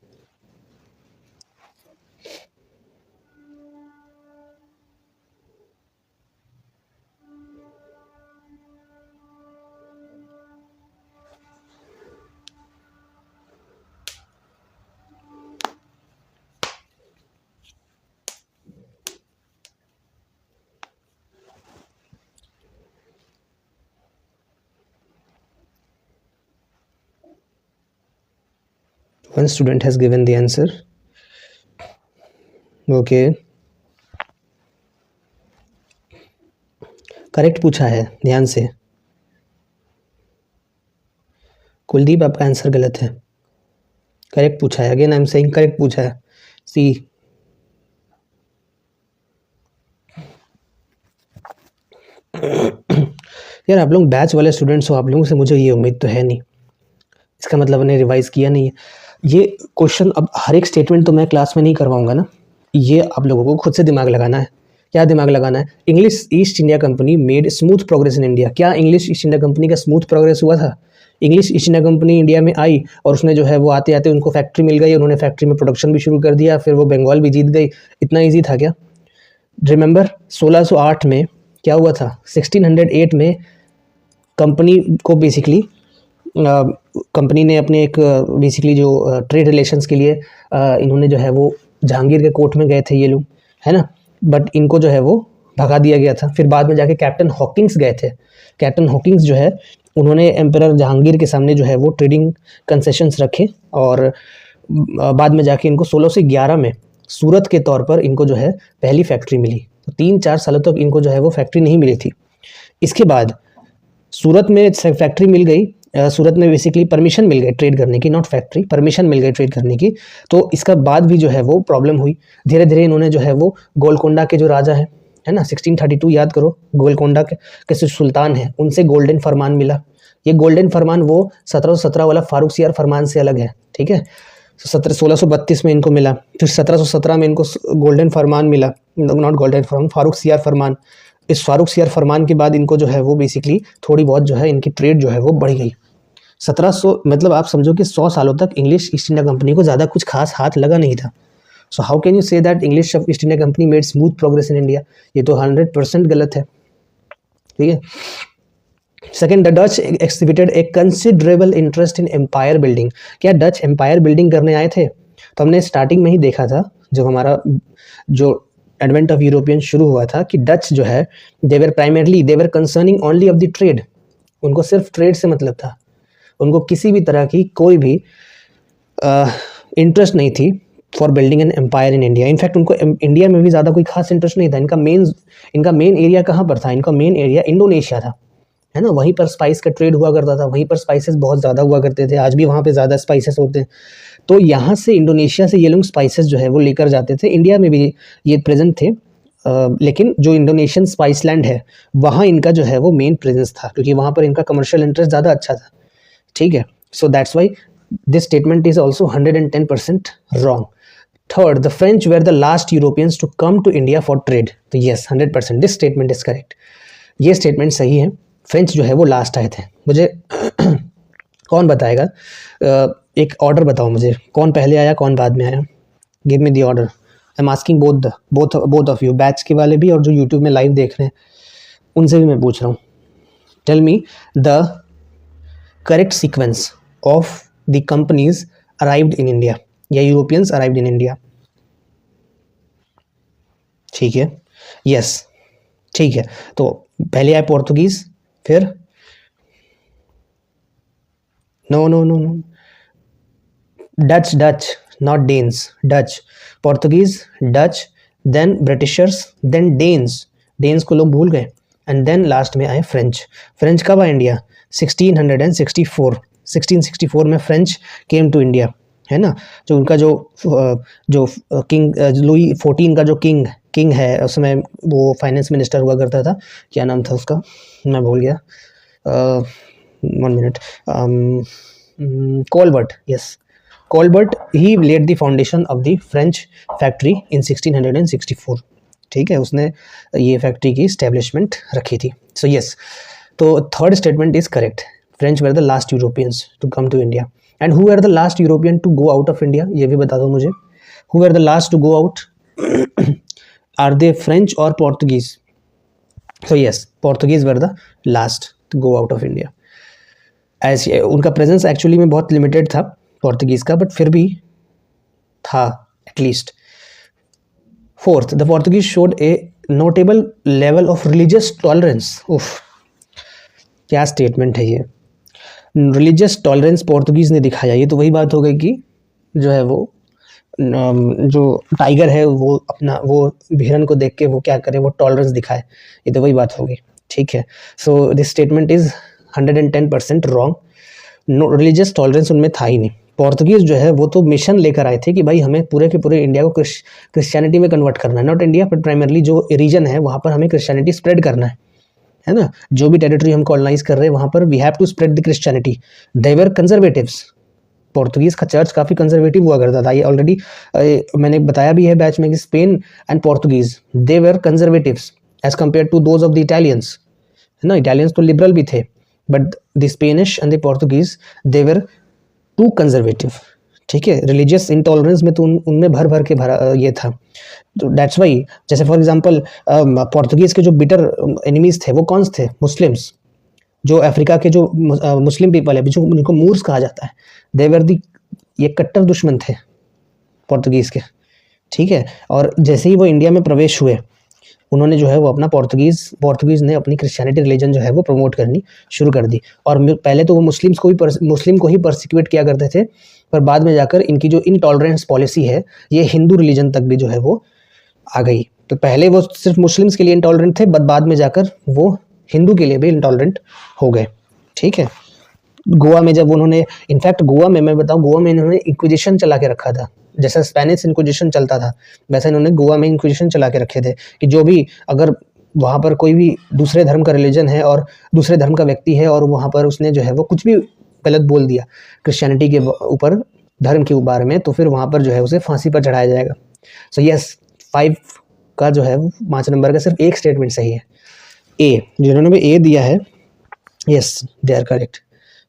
One student has given the answer. Okay, correct पूछा है, ध्यान से। कुलदीप आपका आंसर गलत है, करेक्ट पूछा है, again I am saying correct पूछा है, सी। यार आप लोग बैच वाले स्टूडेंट्स हो, आप लोगों से मुझे ये उम्मीद तो है नहीं, इसका मतलब मैंने रिवाइज किया नहीं है। ये क्वेश्चन अब हर एक स्टेटमेंट तो मैं क्लास में नहीं करवाऊंगा ना, ये आप लोगों को खुद से दिमाग लगाना है। क्या दिमाग लगाना है? English East India Company made smooth progress in India. क्या इंग्लिश ईस्ट इंडिया कंपनी का स्मूथ प्रोग्रेस हुआ था? English East India company India में आई और उसने जो है वो आते आते उनको फैक्ट्री मिल गई, उन्होंने फैक्ट्री में प्रोडक्शन भी शुरू कर दिया, फिर वो बंगाल भी जीत गई। इतना ईजी था क्या? रिमेंबर 1608 में क्या हुआ था? 1608 में कंपनी को बेसिकली कंपनी ने अपने एक बेसिकली जो ट्रेड रिलेशंस के लिए इन्होंने जो है वो जहांगीर के कोर्ट में गए थे ये लोग, है ना, बट इनको जो है वो भगा दिया गया था। फिर बाद में जाके कैप्टन हॉकिंग्स गए थे। कैप्टन हॉकिंग्स जो है उन्होंने एम्परर जहांगीर के सामने जो है वो ट्रेडिंग कंसेशंस रखे और बाद में जाके इनको 1611 में सूरत के तौर पर इनको जो है पहली फैक्ट्री मिली। तो 3-4 सालों तक इनको जो है वो फैक्ट्री नहीं मिली थी। इसके बाद सूरत में फैक्ट्री मिल गई, सूरत में बेसिकली परमिशन मिल गई ट्रेड करने की, नॉट फैक्ट्री, परमिशन मिल गई ट्रेड करने की। तो इसका बाद भी जो है वो प्रॉब्लम हुई। धीरे धीरे इन्होंने जो है वो गोलकोंडा के जो राजा है ना, 1632 याद करो, गोलकोंडा के जो सुल्तान है उनसे गोल्डन फरमान मिला। ये गोल्डन फरमान वो 1717 वाला फारूक सियार फरमान से अलग है, ठीक है। 1632 में इनको मिला, फिर 1717 में इनको गोल्डन फरमान मिला, नॉट गोल्डन फरमान, फारूक सियार फरमान। इस फारूक सियार फरमान के बाद इनको जो है वो बेसिकली थोड़ी बहुत जो है इनकी ट्रेड जो है वो बढ़ गई। 1700 मतलब आप समझो कि 100 सालों तक इंग्लिश ईस्ट इंडिया कंपनी को ज़्यादा कुछ खास हाथ लगा नहीं था। So how can you say that English East India Company made smooth progress in India? ये तो 100% गलत है, ठीक है। Second, the Dutch exhibited a considerable interest in empire building. क्या डच एम्पायर बिल्डिंग करने आए थे? तो हमने स्टार्टिंग में ही देखा था जब हमारा जो एडवेंट ऑफ यूरोपियन शुरू हुआ था कि डच जो है they were concerning only of the trade. उनको सिर्फ ट्रेड से मतलब था, उनको किसी भी तरह की कोई भी इंटरेस्ट नहीं थी for building an empire in India. In fact उनको इंडिया में भी ज़्यादा कोई खास इंटरेस्ट नहीं था। इनका मेन एरिया कहाँ पर था? इनका मेन एरिया इंडोनेशिया था, है ना। वहीं पर स्पाइस का ट्रेड हुआ करता था, वहीं पर स्पाइसेस बहुत ज़्यादा हुआ करते थे, आज भी वहाँ पे ज़्यादा स्पाइसेस होते हैं। तो यहाँ से इंडोनेशिया से ये लोग स्पाइसेस जो है वो लेकर जाते थे। इंडिया में भी ये प्रेजेंट थे, लेकिन जो इंडोनेशियन स्पाइस लैंड है वहाँ इनका जो है वो मेन प्रेजेंस था, क्योंकि वहाँ पर इनका कमर्शियल इंटरेस्ट ज़्यादा अच्छा था, ठीक है। So that's why this statement is also 110% wrong. Third, the French were the last Europeans to come to India for trade. तो yes, 100% this statement is correct. ये स्टेटमेंट सही है, फ्रेंच जो है वो लास्ट आए थे। मुझे कौन बताएगा? एक ऑर्डर बताओ मुझे, कौन पहले आया कौन बाद में आया? Give me the order. I am asking both of you, batch के वाले भी और जो यूट्यूब में लाइव देख रहे हैं उनसे भी मैं पूछ रहा हूँ। Tell me the correct sequence of the companies arrived in India या यूरोपियंस अराइव्ड इन इंडिया। ठीक है, यस, ठीक है। तो पहले आए पोर्तुगीज, फिर no no no no, Dutch not Danes, Dutch, Portuguese, Dutch, then Britishers, then Danes को लोग भूल गए, एंड देन लास्ट में आए फ्रेंच। फ्रेंच कब आए इंडिया? 1664 में फ्रेंच केम टू इंडिया, है ना। जो उनका जो किंग लुई 14 का जो किंग है, उसमें वो फाइनेंस मिनिस्टर हुआ करता था, क्या नाम था उसका, मैं भूल गया, 1 minute, Colbert, yes, Colbert he led the foundation of the French factory in 1664, ठीक है। उसने ये फैक्ट्री की इस्टेब्लिशमेंट रखी थी। सो यस, तो third statement is correct. French were the last Europeans to come to India. And who are the last European to go out of India? ये भी बता दो मुझे। Who are the last to go out? Are they French और Portuguese? So yes, Portuguese were the last to go out of India. ऐसे उनका प्रेजेंस एक्चुअली में बहुत लिमिटेड था पोर्तुगीज का, बट फिर भी था at least. Fourth, the Portuguese showed A notable level of religious tolerance. उफ, क्या स्टेटमेंट है ये! रिलीजियस टॉलरेंस पोर्तुगीज ने दिखाया। ये तो वही बात हो गई कि जो है वो जो टाइगर है वो हिरन को देख के वो क्या करे, वो टॉलरेंस दिखाए। ये तो वही बात होगी, ठीक है। So this statement is 110% wrong. Religious tolerance उनमें था ही नहीं। पोर्तुगीज़ जो है वो तो मिशन लेकर आए थे कि भाई हमें पूरे के पूरे इंडिया को क्रिश्चियनिटी में कन्वर्ट करना है, नॉट इंडिया बट प्राइमरली जो रीजन है वहाँ पर हमें क्रिश्चियनिटी स्प्रेड करना है ना। जो भी टेरिटरी हम कॉलोनाइज कर रहे हैं वहाँ पर we have to spread the Christianity. They were conservatives. Portuguese का चर्च काफ़ी कंजर्वेटिव हुआ करता था। ये ऑलरेडी मैंने बताया भी है बैच में कि Spain and Portuguese they were conservatives as compare to those of the Italians, है ना। इटालियंस तो लिबरल भी थे but the Spanish and the Portuguese they were too conservative, ठीक है। रिलीजियस इंटॉलरेंस में तो उनमें भर भर के भरा ये था। तो दैट्स वाई, जैसे फॉर एग्जांपल पोर्तुगीज़ के जो बिटर एनिमीज थे वो कौन से थे? मुस्लिम्स। जो अफ्रीका के जो मुस्लिम पीपल है, जो उनको मूर्स कहा जाता है, दे वर दी, ये कट्टर दुश्मन थे पोर्तुगीज़ के, ठीक है। और जैसे ही वो इंडिया में प्रवेश हुए उन्होंने जो है वो अपना पोर्तुगीज़ ने अपनी क्रिश्चियनिटी रिलीजन जो है वो प्रमोट करनी शुरू कर दी। और पहले तो वो मुस्लिम को ही परसिक्यूट किया करते थे, पर बाद में जाकर इनकी जो इनटॉलरेंस पॉलिसी है ये हिंदू रिलीजन तक भी जो है वो आ गई। तो पहले वो सिर्फ मुस्लिम्स के लिए इंटॉलरेंट थे, बट बाद में जाकर वो हिंदू के लिए भी इंटॉलरेंट हो गए, ठीक है। गोवा में जब उन्होंने, इनफैक्ट गोवा में मैं बताऊं, गोवा में इन्होंने इंक्विजिशन चला के रखा था। जैसा स्पेनिश इंक्विजिशन चलता था वैसा इन्होंने गोवा में इंक्विजिशन चला के रखे थे कि जो भी अगर वहाँ पर कोई भी दूसरे धर्म का रिलीजन है और दूसरे धर्म का व्यक्ति है और वहाँ पर उसने जो है वो कुछ भी गलत बोल दिया क्रिश्चियनिटी के ऊपर, धर्म के बारे में, तो फिर वहाँ पर जो है उसे फांसी पर चढ़ाया जाएगा। सो यस, 5 का जो है 5 नंबर का सिर्फ एक स्टेटमेंट सही है, ए। जिन्होंने भी ए दिया है, यस दे आर करेक्ट,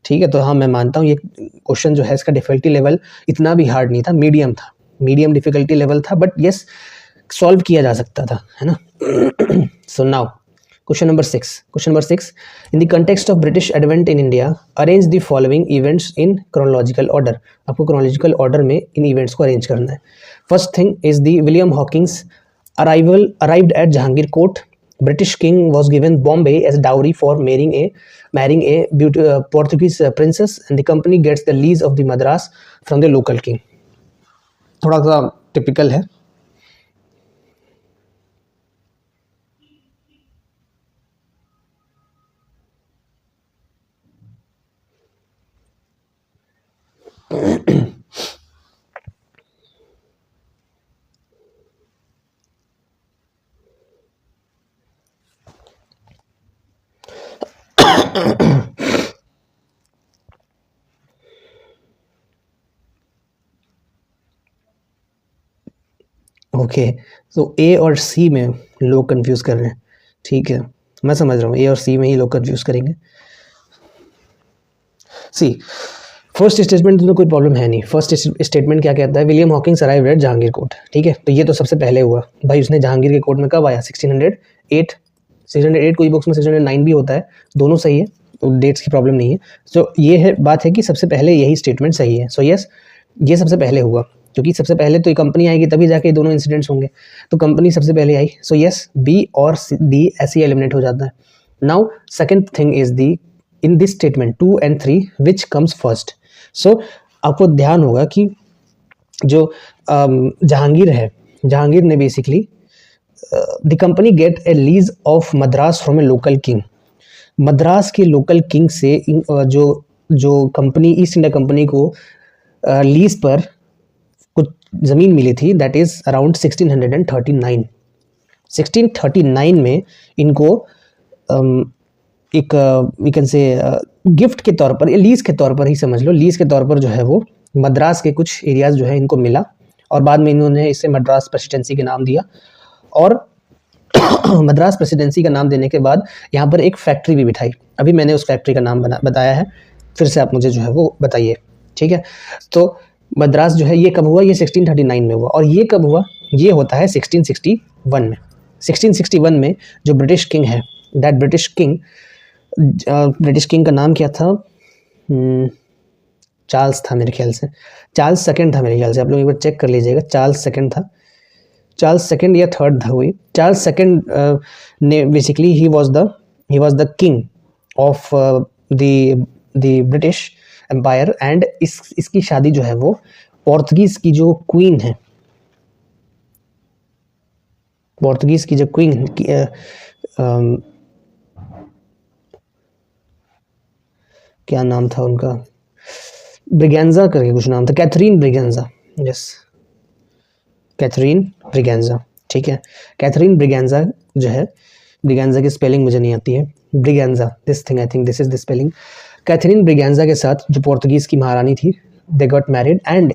ठीक है। तो हाँ, मैं मानता हूँ ये क्वेश्चन जो है इसका डिफिकल्टी लेवल इतना भी हार्ड नहीं था, मीडियम था, मीडियम डिफिकल्टी लेवल था, बट यस सॉल्व किया जा सकता था, है ना। So now question number 6 in the context of British advent in India arrange the following events in chronological order. आपको क्रोनोलॉजिकल ऑर्डर में इन इवेंट्स को अरेंज करना है। First thing is the William Hawkins arrived at Jahangir Court. British king was given Bombay as dowry for marrying a Portuguese princess, and the company gets the lease of the Madras from the local king. थोड़ा सा टिपिकल है। ओके, तो ए और सी में लोग कंफ्यूज कर रहे हैं, ठीक है, मैं समझ रहा हूँ ए और सी में ही लोग कंफ्यूज करेंगे। सी फर्स्ट स्टेटमेंट में कोई प्रॉब्लम है नहीं। फर्स्ट स्टेटमेंट क्या कहता है? William Hawkins arrived at Jahangir court, ठीक है। तो ये तो सबसे पहले हुआ भाई, उसने जहांगीर के कोर्ट में कब आया? 1608 कोई बुक्स में 1609 भी होता है, दोनों सही है, तो डेट्स की प्रॉब्लम नहीं है। तो ये है बात है कि सबसे पहले यही स्टेटमेंट सही है। सो यस, ये सबसे पहले हुआ, क्योंकि सबसे पहले तो ये कंपनी आएगी तभी जाके ये दोनों इंसिडेंट्स होंगे, तो कंपनी सबसे पहले आई। सो यस, बी और डी ऐसे ही एलिमिनेट हो जाता है। Now second thing is the in this statement 2 and 3 which comes first. So आपको ध्यान होगा कि जो जहांगीर है, जहांगीर ने basically the company get a lease of Madras from a local king. Madras के लोकल किंग से जो कंपनी, ईस्ट इंडिया कंपनी को लीज पर कुछ ज़मीन मिली थी, दैट इज़ अराउंड 1639। 1639 में इनको एक वी कैन से गिफ्ट के तौर पर, लीज के तौर पर ही समझ लो, लीज के तौर पर जो है वो मद्रास के कुछ एरियाज़ जो है इनको मिला, और बाद में इन्होंने इसे मद्रास प्रेसिडेंसी का नाम दिया। और मद्रास प्रेसिडेंसी का नाम देने के बाद यहाँ पर एक फैक्ट्री भी बिठाई। अभी मैंने उस फैक्ट्री का नाम बताया है, फिर से आप मुझे जो है वो बताइए, ठीक है। तो मद्रास जो है ये कब हुआ? ये 1639 में हुआ। और ये कब हुआ? ये होता है 1661 में। 1661 में जो ब्रिटिश किंग है, दैट ब्रिटिश किंग का नाम क्या था? चार्ल्स था मेरे ख्याल से, चार्ल्स सेकंड था मेरे ख्याल से, आप लोग एक बार चेक कर लीजिएगा। चार्ल्स सेकंड था, चार्ल्स सेकंड या थर्ड था वही। चार्ल्स सेकंड ने basically he was the king of the British empire, and इसकी शादी जो है वो पोर्तुगीज़ की जो क्वीन है, पोर्तुगीज़ की जो क्वीन क्या नाम था उनका? ब्रिगेंजा करके कुछ नाम था, Catherine Braganza, yes Catherine Braganza, ठीक है। कैथरीन ब्रिगेंजा जो है, ब्रिगेंजा की स्पेलिंग मुझे नहीं आती है, Braganza, this thing I think this is the spelling. Catherine Braganza के साथ जो पोर्तुगीज की महारानी थी, they got married and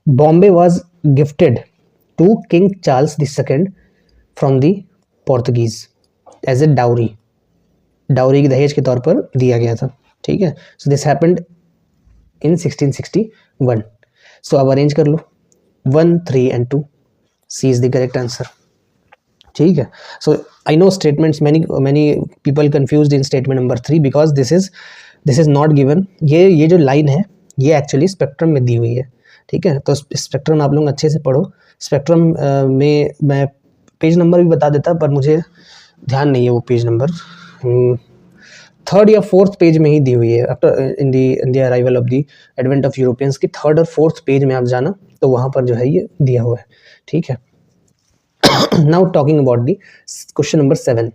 Bombay was gifted to king Charles II from the Portuguese as a dowry, dowry की दहेज के तौर पर दिया गया था, ठीक है। So this happened in 1661। सो अब अरेंज कर लो 1, 3 and 2, C is the correct answer, ठीक है। So I know statements, many people confused in statement number 3 because this is not given। ये जो लाइन है ये एक्चुअली स्पेक्ट्रम में दी हुई है, ठीक है। तो स्पेक्ट्रम आप लोग अच्छे से पढ़ो। स्पेक्ट्रम में मैं पेज नंबर भी बता देता, पर मुझे ध्यान नहीं है वो पेज नंबर, 3rd या 4th पेज में ही दी हुई है। After in the arrival of the advent of Europeans की 3rd और 4th पेज में आप जाना तो वहाँ पर जो है ये दिया हुआ है, ठीक है। Now talking about the question number 7,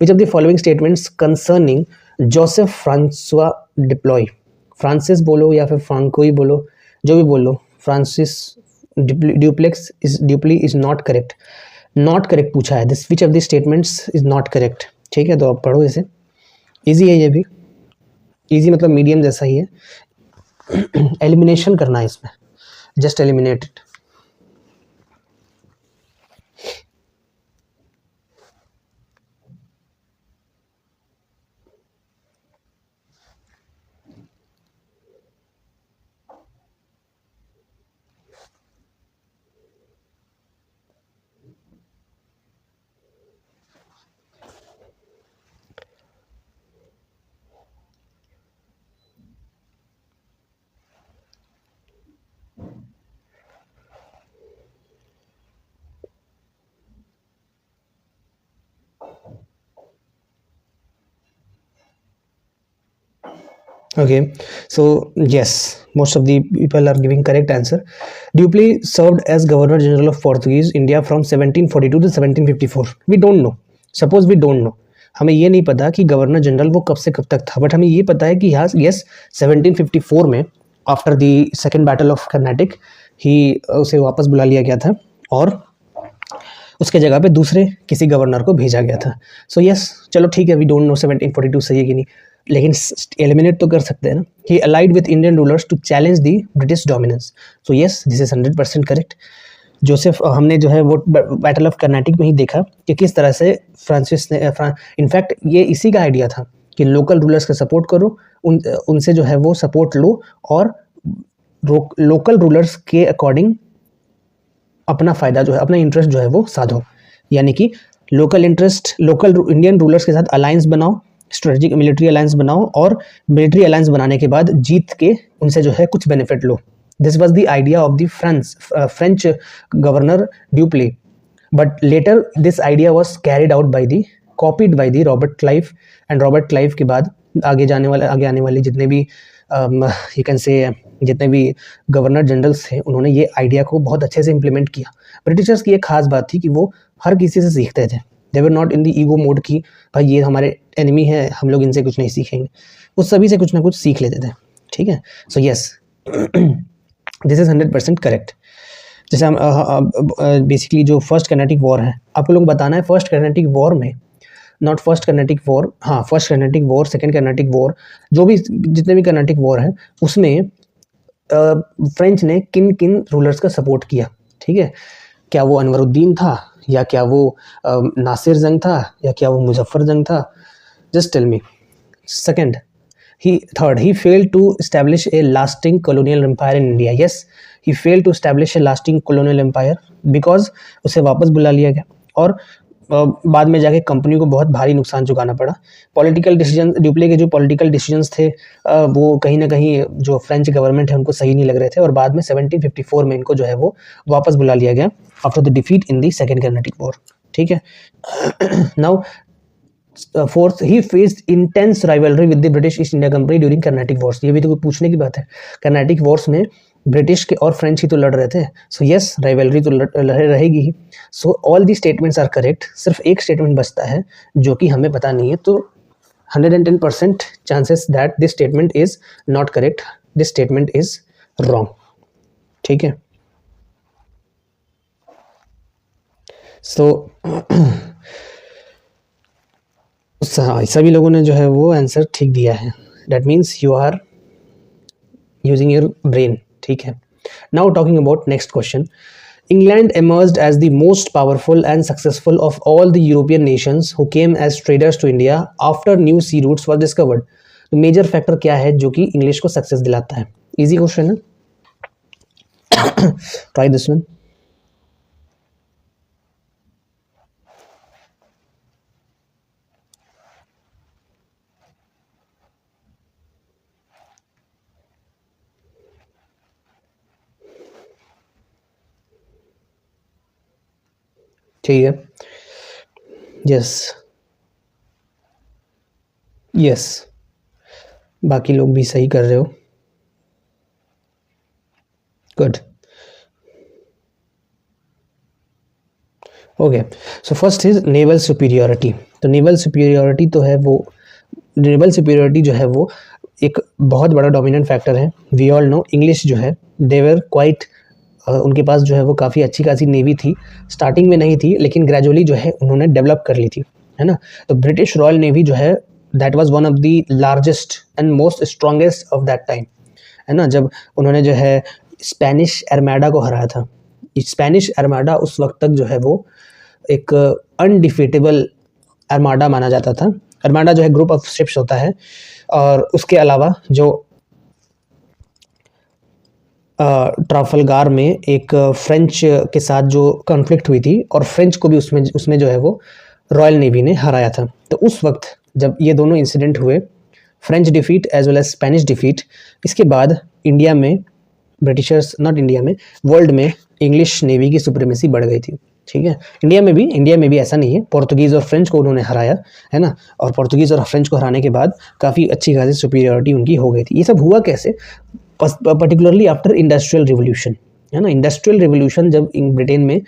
which of the following statements concerning Joseph François Dupleix, Francis बोलो या फिर फ्रांको ही बोलो, जो भी बोलो, Francis Dupleix is not correct, not correct पूछा है। This which of the statements is not correct, ठीक है। तो आप पढ़ो इसे, इजी है ये भी, इजी मतलब मीडियम जैसा ही है। एलिमिनेशन करना है इसमें, just eliminate it. Okay, so yes, most of the people are giving correct answer. Dupley served as Governor General of Portuguese India from 1742 to 1754. We don't know. Suppose we don't know. हमें ये नहीं पता कि गवर्नर जनरल वो कब से कब तक था, बट हमें ये पता है कि yes 1754 में after the second battle of Carnatic ही उसे वापस बुला लिया गया था और उसके जगह पे दूसरे किसी गवर्नर को भेजा गया था। सो यस, चलो ठीक है, वी डोंट नो 1742 सही है कि नहीं, लेकिन एलिमिनेट तो कर सकते हैं ना। He allied with Indian rulers to challenge the British dominance. So yes, this is 100% correct. Joseph, हमने जो है वो बैटल ऑफ कर्नाटिक में ही देखा कि किस तरह से फ्रांसिस ने इनफैक्ट ये इसी का आइडिया था कि लोकल रूलर्स का सपोर्ट करो, उनसे जो है वो सपोर्ट लो और लोकल रूलर्स के अकॉर्डिंग अपना फ़ायदा जो है, अपना इंटरेस्ट जो है वो साधो। यानी कि local interest, local Indian rulers के साथ अलायंस बनाओ, स्ट्रेटेजिक मिलिट्री अलायंस बनाओ और मिलिट्री अलायंस बनाने के बाद जीत के उनसे जो है कुछ benefit low. This was the idea of the French governor duplex, but later this idea was carried out by the copied by the Robert Clive, and Robert Clive के बाद आगे आने वाले जितने भी यू कैन से जितने भी गवर्नर जनरल्स थे, उन्होंने ये आइडिया को बहुत अच्छे से इम्प्लीमेंट किया। ब्रिटिशर्स की एक खास बात थी कि वो हर किसी से सीखते थे। They were not in the ego mode की भाई ये हमारे एनिमी है, हम लोग इनसे कुछ नहीं सीखेंगे, वो सभी से कुछ ना कुछ सीख लेते थे, ठीक है। So yes, this is 100% correct. जैसे हम बेसिकली जो फर्स्ट कर्नाटिक वॉर है, आपको लोग बताना है फर्स्ट कर्नाटिक वॉर में, नॉट फर्स्ट कर्नाटिक वॉर, हाँ first Carnatic war, second Carnatic war, जो भी जितने भी कर्नाटिक वॉर है उसमें फ्रेंच ने किन किन रूलर्स का सपोर्ट किया, ठीक है। क्या वो अनवरुद्दीन था, या क्या वो नासिर जंग था, या क्या वो मुजफ्फर जंग था? Just tell me. Second, third, he failed to establish a lasting colonial empire in India. Yes, he failed to establish a lasting colonial empire because उसे वापस बुला लिया गया और बाद में जाके कंपनी को बहुत भारी नुकसान चुकाना पड़ा। पॉलिटिकल डिसीजन, ड्यूप्ले के जो पॉलिटिकल डिसीजंस थे वो कहीं ना कहीं जो फ्रेंच गवर्नमेंट है उनको सही नहीं लग रहे थे, और बाद में 1754 में इनको जो है वो वापस बुला लिया गया after the defeat in the second Carnatic war, ठीक है। Now fourth, he faced intense rivalry with the British East India company during Carnatic Wars. ये भी तो कोई पूछने की बात है, कर्नाटिक वॉर्स में ब्रिटिश के और फ्रेंच ही तो लड़ रहे थे। सो यस, राइवलरी तो रहेगी ही। So all the statements are correct. सिर्फ एक स्टेटमेंट बचता है जो कि हमें पता नहीं है, तो 110% chances that this statement is not correct. This statement is wrong. ठीक है, सो सभी लोगों ने जो है वो आंसर ठीक दिया है। That means you are using your brain. ठीक है, now talking about next question. England emerged as the most powerful and successful of all the European nations who came as traders to India after new sea routes were discovered. तो मेजर फैक्टर क्या है जो कि इंग्लिश को सक्सेस दिलाता है? इजी क्वेश्चन है, ट्राई दिस वन। ठीक है, यस यस, बाकी लोग भी सही कर रहे हो, good. Okay, so first is naval superiority. तो नेवल सुपीरियरिटी तो है वो, नेवल सुपीरियरिटी जो है वो एक बहुत बड़ा डोमिनेंट फैक्टर है। वी ऑल नो इंग्लिश जो है देवर क्वाइट, उनके पास जो है वो काफ़ी अच्छी खासी नेवी थी। स्टार्टिंग में नहीं थी लेकिन ग्रेजुअली जो है उन्होंने डेवलप कर ली थी, है ना। तो ब्रिटिश रॉयल नेवी जो है that was one of the largest and most strongest of that time, है ना। जब उन्होंने जो है स्पेनिश आर्माडा को हराया था, स्पेनिश आर्माडा उस वक्त तक जो है वो एक अनडिफीटेबल आर्माडा माना जाता था। आर्माडा जो है ग्रुप ऑफ शिप्स होता है, और उसके अलावा जो ट्राफलगार में एक फ्रेंच के साथ जो कॉन्फ्लिक्ट हुई थी, और फ्रेंच को भी उसमें जो है वो रॉयल नेवी ने हराया था। तो उस वक्त जब ये दोनों इंसिडेंट हुए, French defeat as well as Spanish defeat, इसके बाद इंडिया में ब्रिटिशर्स, नॉट इंडिया में, वर्ल्ड में इंग्लिश नेवी की सुप्रीमेसी बढ़ गई थी। ठीक है, इंडिया में भी ऐसा नहीं है, पोर्तुगीज़ और फ्रेंच को उन्होंने हराया, है ना। और पोर्तुगीज़ और फ्रेंच को हराने के बाद काफ़ी अच्छी खासी सुपीरियरिटी उनकी हो गई थी। ये सब हुआ कैसे? पर्टिकुलरली आफ्टर इंडस्ट्रियल रिवोल्यूशन, है ना। इंडस्ट्रियल रिवोल्यूशन जब ब्रिटेन में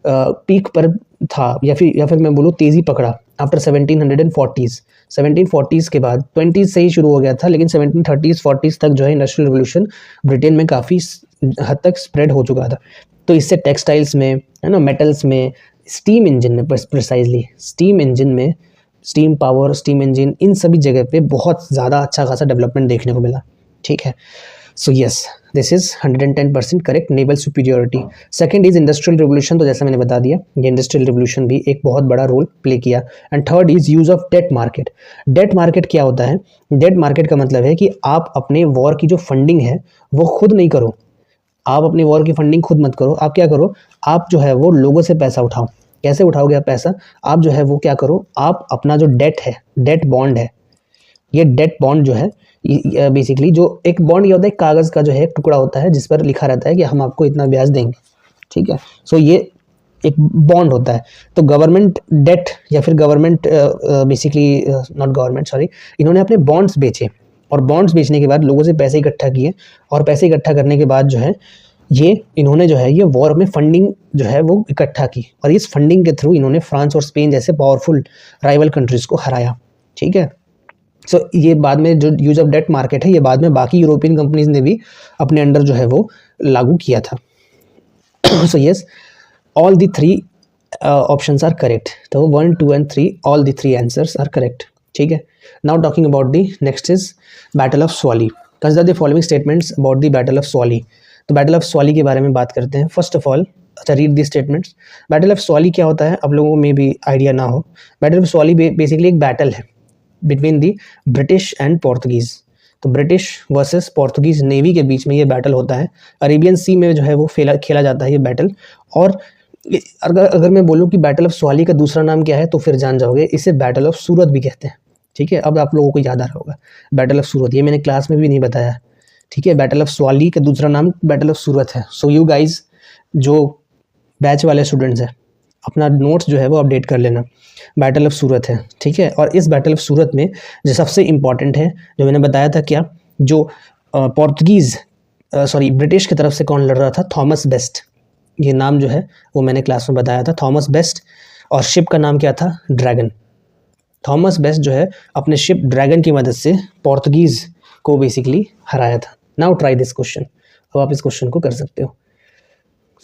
पीक पर था, या फिर मैं बोलूँ तेज़ी पकड़ा आफ्टर 1740s के बाद 20s से ही शुरू हो गया था, लेकिन 1730s 40s तक जो है इंडस्ट्रियल रिवोल्यूशन ब्रिटेन में काफ़ी हद तक स्प्रेड हो चुका था। तो इससे टेक्सटाइल्स में, है ना, मेटल्स में, स्टीम इंजन में, प्रिसाइजली स्टीम इंजन में, स्टीम पावर, स्टीम इंजन, इन सभी जगह पे बहुत ज़्यादा अच्छा खासा डेवलपमेंट देखने को मिला। ठीक है, so yes, this is 110% correct, naval superiority. Second is industrial revolution, तो जैसा मैंने बता दिया ये इंडस्ट्रियल रिवोल्यूशन भी एक बहुत बड़ा रोल प्ले किया। And third is use of debt market. Debt market क्या होता है? डेट मार्केट का मतलब है कि आप अपने वॉर की जो फंडिंग है वो खुद नहीं करो, आप अपने वॉर की फंडिंग खुद मत करो। आप क्या करो, आप जो है वो लोगों से पैसा उठाओ। कैसे उठाओगे आप पैसा? आप जो है वो क्या करो, आप अपना जो डेट है, डेट बॉन्ड है, ये डेट बॉन्ड जो है बेसिकली, जो एक बॉन्ड ये होता है, कागज़ का जो है एक टुकड़ा होता है जिस पर लिखा रहता है कि हम आपको इतना ब्याज देंगे। ठीक है, सो ये एक बॉन्ड होता है। तो गवर्नमेंट डेट या फिर government basically not government sorry, इन्होंने अपने बॉन्ड्स बेचे, और बॉन्ड्स बेचने के बाद लोगों से पैसे इकट्ठा किए, और पैसे इकट्ठा करने के बाद जो है ये इन्होंने जो है ये वॉर में फंडिंग जो है वो इकट्ठा की, और इस फंडिंग के थ्रू इन्होंने फ्रांस और स्पेन जैसे पावरफुल राइवल कंट्रीज को हराया। ठीक है, सो ये बाद में जो यूज ऑफ डेट मार्केट है, ये बाद में बाकी यूरोपियन कंपनीज ने भी अपने अंडर जो है वो लागू किया था। So yes, all the three options are correct. तो 1, 2 and 3, all the three answers are correct. ठीक है, now talking about the next is battle of Swally. Consider the following statements about the battle of Swally. तो बैटल ऑफ स्वाली के बारे में बात करते हैं। फर्स्ट ऑफ ऑल, अच्छा read the statements. Battle of Swally क्या होता है, आप लोगों में भी आइडिया ना हो। बैटल ऑफ स्वाली बेसिकली एक बैटल है between the British and Portuguese. तो ब्रिटिश वर्सेस पोर्तुगीज़ नेवी के बीच में ये बैटल होता है। अरेबियन सी में जो है वो खेला जाता है ये बैटल। और अगर मैं बोलूँ कि बैटल ऑफ स्वाली का दूसरा नाम क्या है तो फिर जान जाओगे, इसे बैटल ऑफ सूरत भी कहते हैं। ठीक है, अब आप लोगों को याद आ रहा होगा बैटल ऑफ सूरत, ये मैंने क्लास में भी नहीं बताया। ठीक है, बैटल ऑफ स्वाली का दूसरा नाम बैटल ऑफ सूरत है। सो यू गाइज जो बैच वाले स्टूडेंट्स हैं, अपना नोट्स जो है वो अपडेट कर लेना। बैटल ऑफ सूरत है। ठीक है, और इस बैटल ऑफ सूरत में जो सबसे इम्पॉर्टेंट है, जो मैंने बताया था क्या, जो ब्रिटिश की तरफ से कौन लड़ रहा था, थॉमस बेस्ट। ये नाम जो है वो मैंने क्लास में बताया था, थॉमस बेस्ट। और शिप का नाम क्या था, ड्रैगन। थॉमस बेस्ट जो है अपने शिप ड्रैगन की मदद से पोर्तुगीज़ को बेसिकली हराया था। नाउ ट्राई दिस क्वेश्चन, अब आप इस क्वेश्चन को कर सकते हो।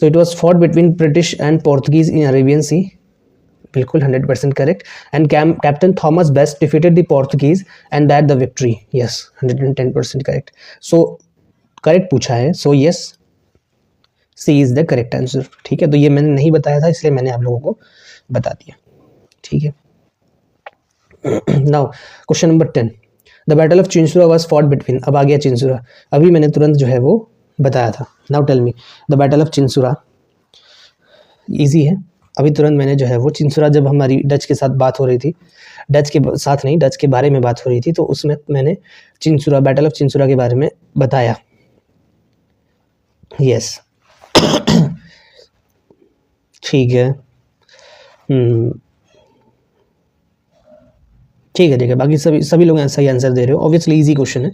So it was fought between British and Portuguese in Arabian sea, बिल्कुल 100% correct. And captain Thomas Best defeated the Portuguese and that the victory, yes 110% correct. So correct पूछा है, so yes C is the correct answer. ठीक है, तो ये मैंने नहीं बताया था इसलिए मैंने आप लोगों को बता दिया। ठीक है, now question number 10, the battle of Chinsurah was fought between, अब आ गया चिंसुरा, अभी मैंने तुरंत जो है वो बताया था। Now tell me the battle of Chinsura, easy है, अभी तुरंत मैंने जो है वो चिंसुरा, जब हमारी डच के साथ बात हो रही थी, डच के साथ नहीं, डच के बारे में बात हो रही थी, तो उसमें मैंने चिंसुरा, बैटल ऑफ चिंसुरा के बारे में बताया। यस ठीक है, ठीक है, बाकी सभी लोग सही आंसर दे रहे हो, ऑब्वियसली इजी क्वेश्चन है।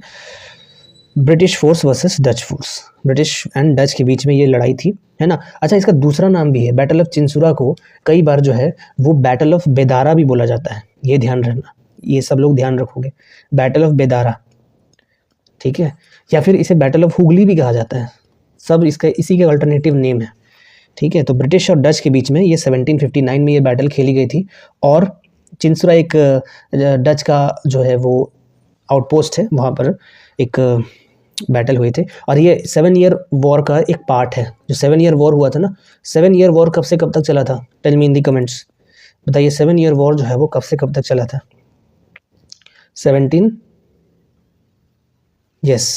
British force versus Dutch force, British and Dutch के बीच में ये लड़ाई थी, है ना। अच्छा, इसका दूसरा नाम भी है, बैटल ऑफ चिंसुरा को कई बार जो है वो बैटल ऑफ बेदारा भी बोला जाता है, ये ध्यान रखना, ये सब लोग ध्यान रखोगे, बैटल ऑफ बेदारा, ठीक है, या फिर इसे बैटल ऑफ हुगली भी कहा जाता है, सब इसका इसी के अल्टरनेटिव नेम है। ठीक है, तो ब्रिटिश और डच के बीच में ये 1759 में ये बैटल खेली गई थी, और चिंसुरा एक डच का जो है वो आउटपोस्ट है, वहाँ पर एक बैटल हुए थे, और ये 7 ईयर वॉर का एक पार्ट है। जो 7 ईयर वॉर हुआ था ना, 7 ईयर वॉर कब से कब तक चला था, टेल मी इन दी कमेंट्स, बताइए 7 ईयर वॉर जो है वो कब से कब तक चला था। 17 यस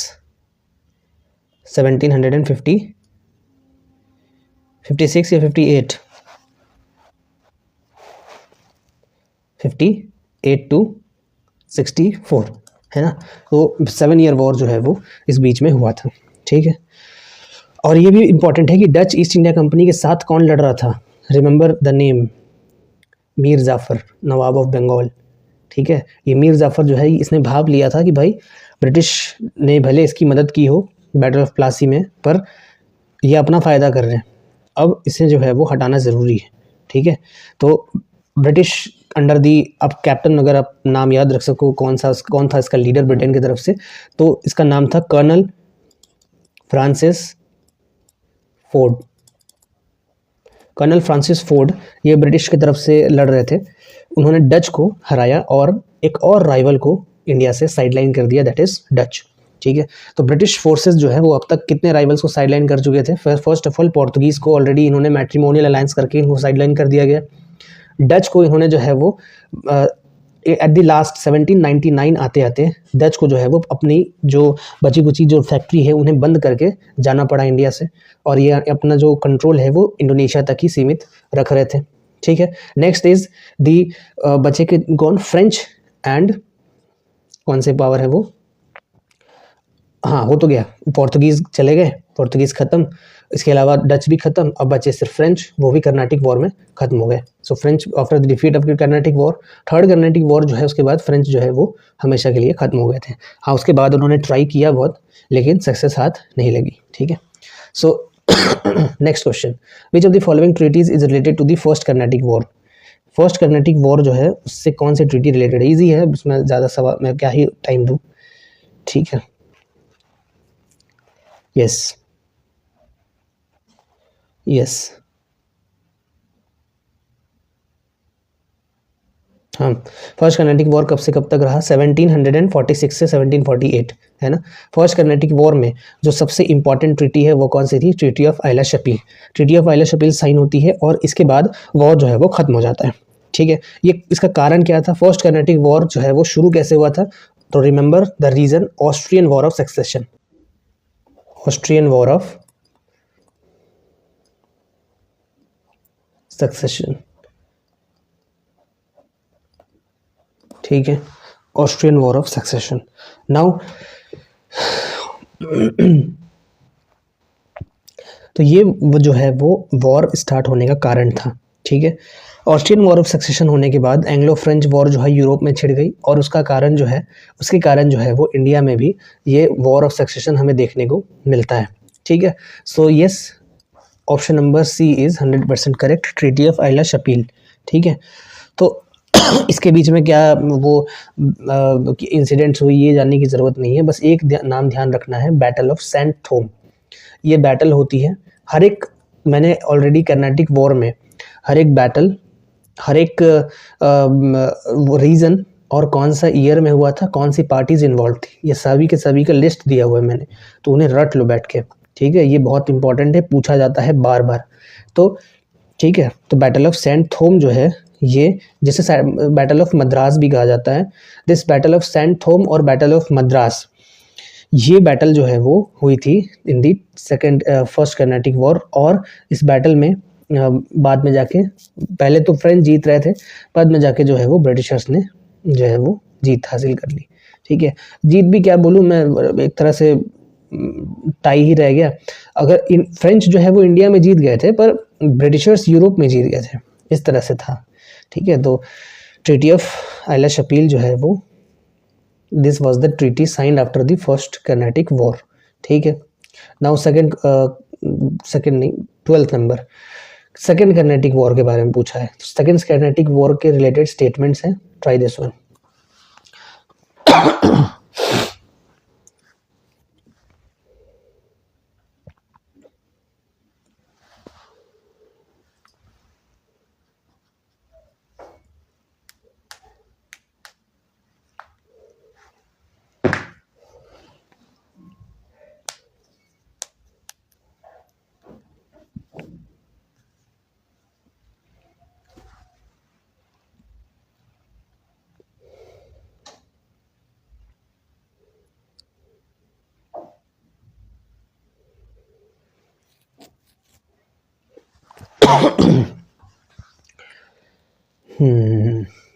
1750 56 या 58 58 to 64 है ना, तो 7 ईयर वॉर जो है वो इस बीच में हुआ था। ठीक है, और ये भी इम्पॉर्टेंट है कि डच ईस्ट इंडिया कंपनी के साथ कौन लड़ रहा था, remember the name, Mir Jafar, nawab of Bengal. ठीक है, ये मीर जाफ़र जो है इसने भाव लिया था कि भाई ब्रिटिश ने भले इसकी मदद की हो बैटल ऑफ प्लासी में, पर ये अपना फ़ायदा कर रहे हैं, अब इसे जो है वो हटाना ज़रूरी है। ठीक है, तो ब्रिटिश अंडर दी, अब कैप्टन अगर आप नाम याद रख सको कौन था इसका लीडर ब्रिटेन की तरफ से, तो इसका नाम था colonel Francis Forde. Colonel Francis Forde ये ब्रिटिश की तरफ से लड़ रहे थे, उन्होंने डच को हराया और एक और राइवल को इंडिया से साइडलाइन कर दिया, दैट इज़ डच। ठीक है, तो ब्रिटिश फोर्सेस जो है वो अब तक कितने राइवल्स को साइडलाइन कर चुके थे, फर्स्ट ऑफ ऑल पोर्तुगीज़ को ऑलरेडी इन्होंने मैट्रिमोनियल अलायंस करके इनको साइडलाइन कर दिया गया, डच को इन्होंने जो है वो एट द लास्ट 1799 आते आते डच को जो है वो अपनी जो बची कुची जो फैक्ट्री है उन्हें बंद करके जाना पड़ा इंडिया से, और ये अपना जो कंट्रोल है वो इंडोनेशिया तक ही सीमित रख रहे थे। ठीक है, नेक्स्ट इज दी बचे के कौन, फ्रेंच एंड कौन से पावर है वो, हाँ हो तो गया, पोर्तुगीज़ चले गए, पोर्तुगीज़ ख़त्म, इसके अलावा डच भी ख़त्म, अब बचे सिर्फ फ्रेंच, वो भी कर्नाटिक वॉर में ख़त्म हो गए। सो French after the defeat of Carnatic war, third Carnatic war जो है उसके बाद फ्रेंच जो है वो हमेशा के लिए ख़त्म हो गए थे। हाँ, उसके बाद उन्होंने ट्राई किया बहुत, लेकिन सक्सेस हाथ नहीं लगी। ठीक है, so next question, which of the following treaties is related to the first Carnatic war, first Carnatic war जो है उससे कौन सी ट्रीटी रिलेटेड है, ईजी है, उसमें ज़्यादा सवाल मैं क्या ही टाइम दूँ। ठीक है, यस यस हाँ, फर्स्ट कर्नाटिक वॉर कब से कब तक रहा, 1746 से 1748 है ना। फर्स्ट कर्नाटिक वॉर में जो सबसे इंपॉर्टेंट ट्रीटी है वो कौन सी थी, ट्रीटी ऑफ आइला शपील। ट्रीटी ऑफ आइला शपील साइन होती है और इसके बाद वॉर जो है वो ख़त्म हो जाता है। ठीक है, ये इसका कारण क्या था, फर्स्ट कर्नाटिक वॉर जो है वो शुरू कैसे हुआ था, तो remember the reason, Austrian war of succession, Austrian war of succession. ठीक है, Austrian war of succession. Now तो ये वो जो है वो वॉर स्टार्ट होने का कारण था। ठीक है, ऑस्ट्रियन वॉर ऑफ सक्सेशन होने के बाद एंग्लो फ्रेंच वॉर जो है यूरोप में छिड़ गई, और उसके कारण जो है वो इंडिया में भी ये वॉर ऑफ सक्सेशन हमें देखने को मिलता है। ठीक है, so yes option number C is 100% correct, treaty of आइला शपील। ठीक है, तो इसके बीच में क्या वो इंसिडेंट्स हुई ये जानने की ज़रूरत नहीं है, बस एक नाम ध्यान रखना है, बैटल ऑफ सेंट थोम। ये बैटल होती है हर एक, मैंने ऑलरेडी कर्नाटिक वॉर में हर एक बैटल, हर एक रीज़न और कौन सा ईयर में हुआ था, कौन सी पार्टीज इन्वॉल्व थी, ये सभी के सभी का लिस्ट दिया हुआ है मैंने, तो उन्हें रट लो बैठ के, ठीक है। ये बहुत इंपॉर्टेंट है, पूछा जाता है बार बार, तो ठीक है। तो बैटल ऑफ सेंट थोम जो है, ये जिसे बैटल ऑफ मद्रास भी कहा जाता है, दिस बैटल ऑफ सेंट थोम और बैटल ऑफ मद्रास, ये बैटल जो है वो हुई थी इन दी फर्स्ट कर्नाटिक वॉर। और इस बैटल में बाद में जाके, पहले तो फ्रेंच जीत रहे थे, बाद में जाके जो है वो ब्रिटिशर्स ने जो है वो जीत हासिल कर ली, ठीक है। जीत भी क्या बोलूँ मैं, एक तरह से टाई ही रह गया। अगर फ्रेंच जो है वो इंडिया में जीत गए थे, पर ब्रिटिशर्स यूरोप में जीत गए थे, इस तरह से था, ठीक है। तो ट्रीटी ऑफ आइला शपील जो है वो, this was the treaty signed after the first Carnatic war, ठीक है। नाउ सेकेंड नहीं, 12th number, second Carnatic war के बारे में पूछा है। सेकेंड कर्नाटिक वॉर के रिलेटेड स्टेटमेंट्स हैं, ट्राई दिस वन।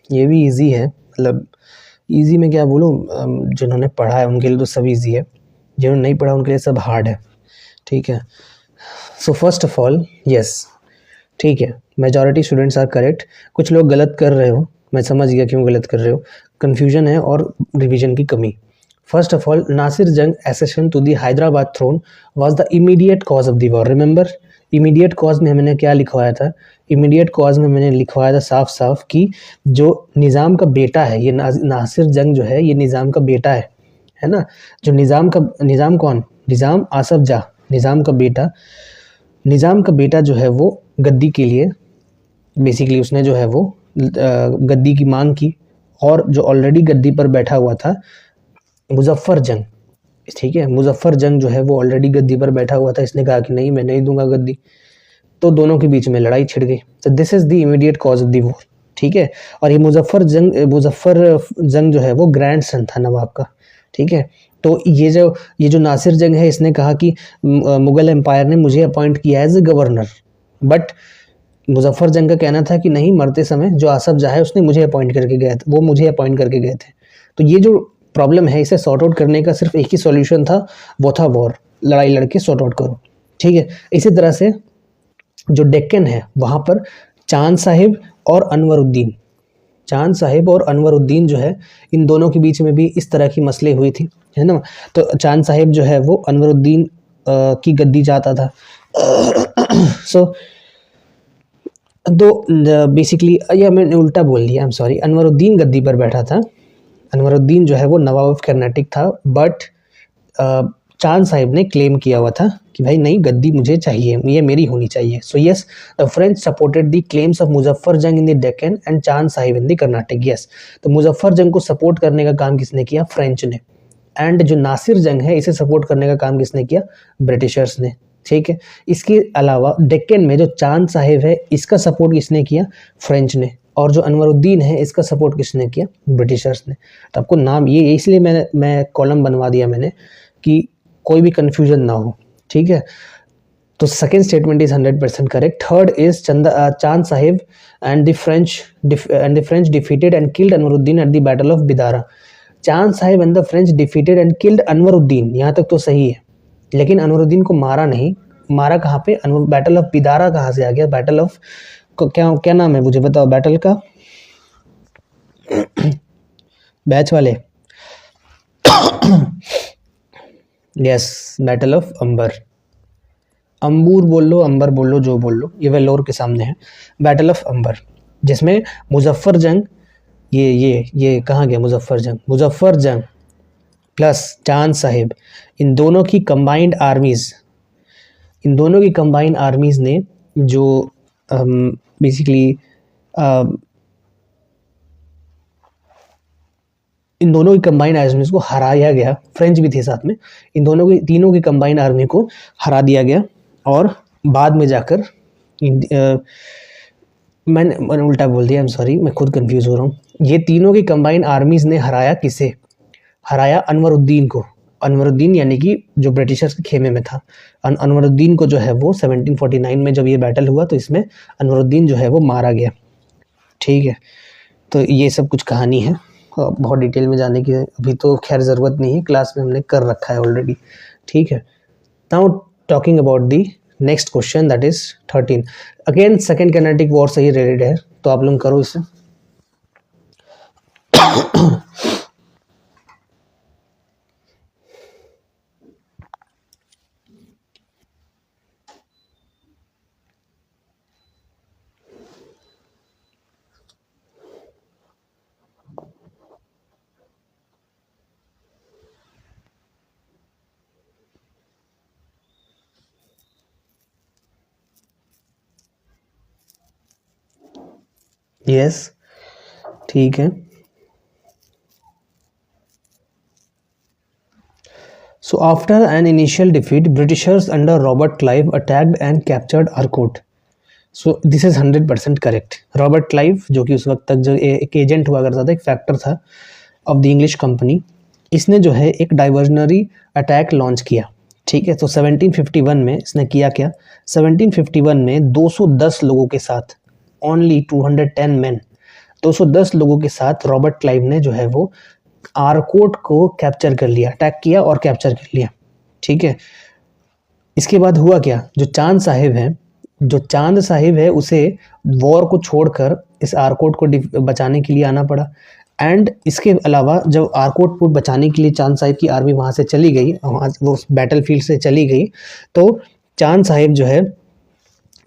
ये भी इजी है, मतलब इजी में क्या बोलूँ, जिन्होंने पढ़ा है उनके लिए तो सब इजी है, जिन्होंने नहीं पढ़ा उनके लिए सब हार्ड है, ठीक है। So first of all yes, ठीक है, मेजॉरिटी स्टूडेंट्स आर करेक्ट, कुछ लोग गलत कर रहे हो, मैं समझ गया क्यों गलत कर रहे हो, कन्फ्यूजन है और रिवीजन की कमी। First of all, Nasir Jung accession to the Hyderabad throne was the immediate cause of the war. Remember, immediate cause में मैंने क्या लिखवाया था, इमीडिएट कॉज में मैंने लिखवाया था साफ साफ कि जो निज़ाम का बेटा है, ये नासिर जंग जो है ये निज़ाम का बेटा है ना। जो निज़ाम कौन, निज़ाम आसफ जाह, निज़ाम का बेटा जो है वो गद्दी के लिए बेसिकली उसने जो है वो गद्दी की मांग की, और जो ऑलरेडी गद्दी पर बैठा हुआ था मुजफ्फर जंग, ठीक है, मुजफ्फर जंग जो है वो ऑलरेडी गद्दी पर बैठा हुआ था, इसने कहा कि नहीं मैं नहीं दूंगा गद्दी, तो दोनों के बीच में लड़ाई छिड़ गई। तो this is the immediate cause of the war, ठीक है। और ये मुजफ्फर जंग जो है वो ग्रैंड सन था नवाब का, ठीक है। तो ये जो नासिर जंग है, इसने कहा कि मुगल एम्पायर ने मुझे अपॉइंट किया as a governor, but Muzaffar Jung का कहना था कि नहीं, मरते समय जो आसफ जाह है उसने मुझे अपॉइंट करके गए थे, वो मुझे अपॉइंट करके गए थे। तो ये जो प्रॉब्लम है इसे सॉर्ट आउट करने का सिर्फ एक ही सॉल्यूशन था, वो था वॉर, लड़ाई लड़के सॉर्ट आउट करो, ठीक है। इसी तरह से जो डेक्कन है वहाँ पर चांद साहिब और अनवरुद्दीन जो है, इन दोनों के बीच में भी इस तरह की मसले हुई थी, है ना। तो चांद साहिब जो है वो अनवरुद्दीन की गद्दी चाहता था। सो तो बेसिकली या मैंने उल्टा बोल दिया, आई एम सॉरी, अनवरुद्दीन गद्दी पर बैठा था, अनवरुद्दीन जो है वो नवाब ऑफ कर्नाटिक था, बट चांद साहिब ने क्लेम किया हुआ था कि भाई नहीं, गद्दी मुझे चाहिए, ये मेरी होनी चाहिए। So yes, the French supported the claims of Muzaffar जंग इन द डेक्कन एंड चांद Sahib in the Karnataka. Yes, तो मुजफ्फर जंग को सपोर्ट करने का काम किसने किया, फ्रेंच ने, एंड जो नासिर जंग है इसे सपोर्ट करने का काम किसने किया, ब्रिटिशर्स ने, ठीक है। इसके अलावा डेक्कन में जो चांद साहिब है इसका सपोर्ट किसने किया, फ्रेंच ने, और जो अनवरुद्दीन है इसका सपोर्ट किसने किया, ब्रिटिशर्स ने। तो आपको नाम ये इसलिए मैं कॉलम बनवा दिया मैंने कि कोई भी कंफ्यूजन ना हो, ठीक है। तो second statement is 100% correct. Third is Chand Sahib and the French defeated and killed Anwaruddin at the battle of Bedara. Chand Sahib and the French defeated and killed Anwaruddin, यहाँ तक तो सही है, लेकिन अनवरुद्दीन को मारा नहीं। मारा कहाँ पे, बैटल ऑफ बिदारा कहाँ से आ गया, बैटल ऑफ क्या नाम है मुझे बताओ बैटल का, बैच वाले। यस, बैटल ऑफ अंबूर बोल लो, अंबर बोल लो, जो बोल लो, ये वेल्लोर के सामने है, बैटल ऑफ अंबर, जिसमें मुजफ्फर जंग ये कहाँ गया मुजफ्फर जंग? मुजफ्फर जंग प्लस चांद साहिब, इन दोनों की कंबाइंड आर्मीज़ ने जो बेसिकली इन दोनों की कंबाइंड आर्मीज़ को हराया गया, फ्रेंच भी थे साथ में, इन दोनों की तीनों की कंबाइंड आर्मी को हरा दिया गया। और बाद में जाकर मैंने उल्टा बोल दिया, आई एम सॉरी, मैं खुद कंफ्यूज हो रहा हूँ। ये तीनों की कंबाइंड आर्मीज़ ने हराया किसे? हराया अनवरुद्दीन को। अनवरुद्दीन यानी कि जो ब्रिटिशर्स के खेमे में था, अनवरुद्दीन को जो है वो 1749 में जब ये बैटल हुआ तो इसमें अनवरुद्दीन जो है वो मारा गया। ठीक है, तो ये सब कुछ कहानी है, बहुत डिटेल में जाने की अभी तो खैर ज़रूरत नहीं है, क्लास में हमने कर रखा है ऑलरेडी। ठीक है, now talking about the next question, that is 13। Again second Carnatic war से ही रिलेटेड है, तो आप लोग करो इसे। यस, ठीक है। So after an initial defeat, Britishers under Robert Clive attacked and captured Arcot. So this is 100% correct. Robert Clive जो कि उस वक्त तक जो एक एजेंट हुआ करता था, एक फैक्टर था ऑफ द इंग्लिश कंपनी, इसने जो है एक डाइवर्जनरी अटैक लॉन्च किया। ठीक है, तो 1751 में इसने किया क्या? 1751 में 210 लोगों के साथ, ओनली 210 मैन, 210 लोगों के साथ रॉबर्ट क्लाइव ने जो है वो आरकोट को कैप्चर कर लिया, अटैक किया और कैप्चर कर लिया। ठीक है, इसके बाद हुआ क्या? जो चांद साहिब है उसे वॉर को छोड़कर इस आरकोट को बचाने के लिए आना पड़ा। एंड इसके अलावा जब आरकोट को बचाने के लिए चांद साहिब की आर्मी वहाँ से चली गई, वहाँ वो उस बैटल फील्ड से चली गई, तो चांद साहिब जो है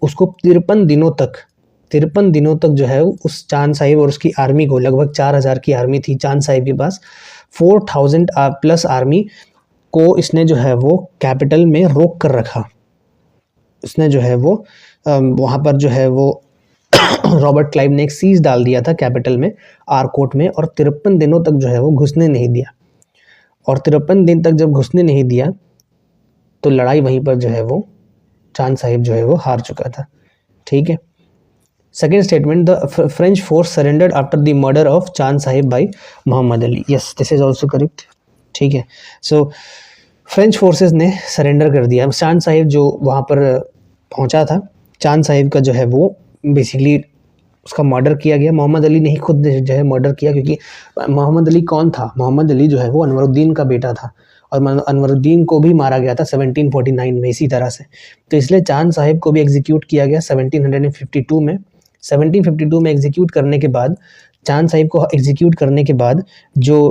उसको 53 दिनों तक जो है उस चांद साहिब और उसकी आर्मी को, लगभग 4000 की आर्मी थी चांद साहिब के पास, 4000 प्लस आर्मी को इसने जो है वो कैपिटल में रोक कर रखा। इसने जो है वो वहाँ पर जो है वो रॉबर्ट क्लाइव ने एक सीज डाल दिया था कैपिटल में, आरकोट में, और 53 दिनों तक जो है वो घुसने नहीं दिया। और 53 दिन तक जब घुसने नहीं दिया तो लड़ाई वहीं पर जो है वो चांद साहिब जो है वो हार चुका था। ठीक है, second statement, the French force surrendered after the murder of Chand Sahib by Mohammad Ali. Yes, this is also correct. ठीक है, सो फ्रेंच फोर्सेस ने सरेंडर कर दिया। चांद साहिब जो वहाँ पर पहुँचा था, चांद साहिब का जो है वो बेसिकली उसका मर्डर किया गया। मोहम्मद अली ने ही खुद जो है मर्डर किया, क्योंकि मोहम्मद अली कौन था? मोहम्मद अली जो है वो अनवरुद्दीन का बेटा था, और अनवरुद्दीन को भी मारा गया था 1749 में इसी तरह से। तो इसलिए चांद साहिब को भी एग्जीक्यूट किया गया 1752 में। 1752 में एग्जीक्यूट करने के बाद, चांद साहिब को एग्जीक्यूट करने के बाद जो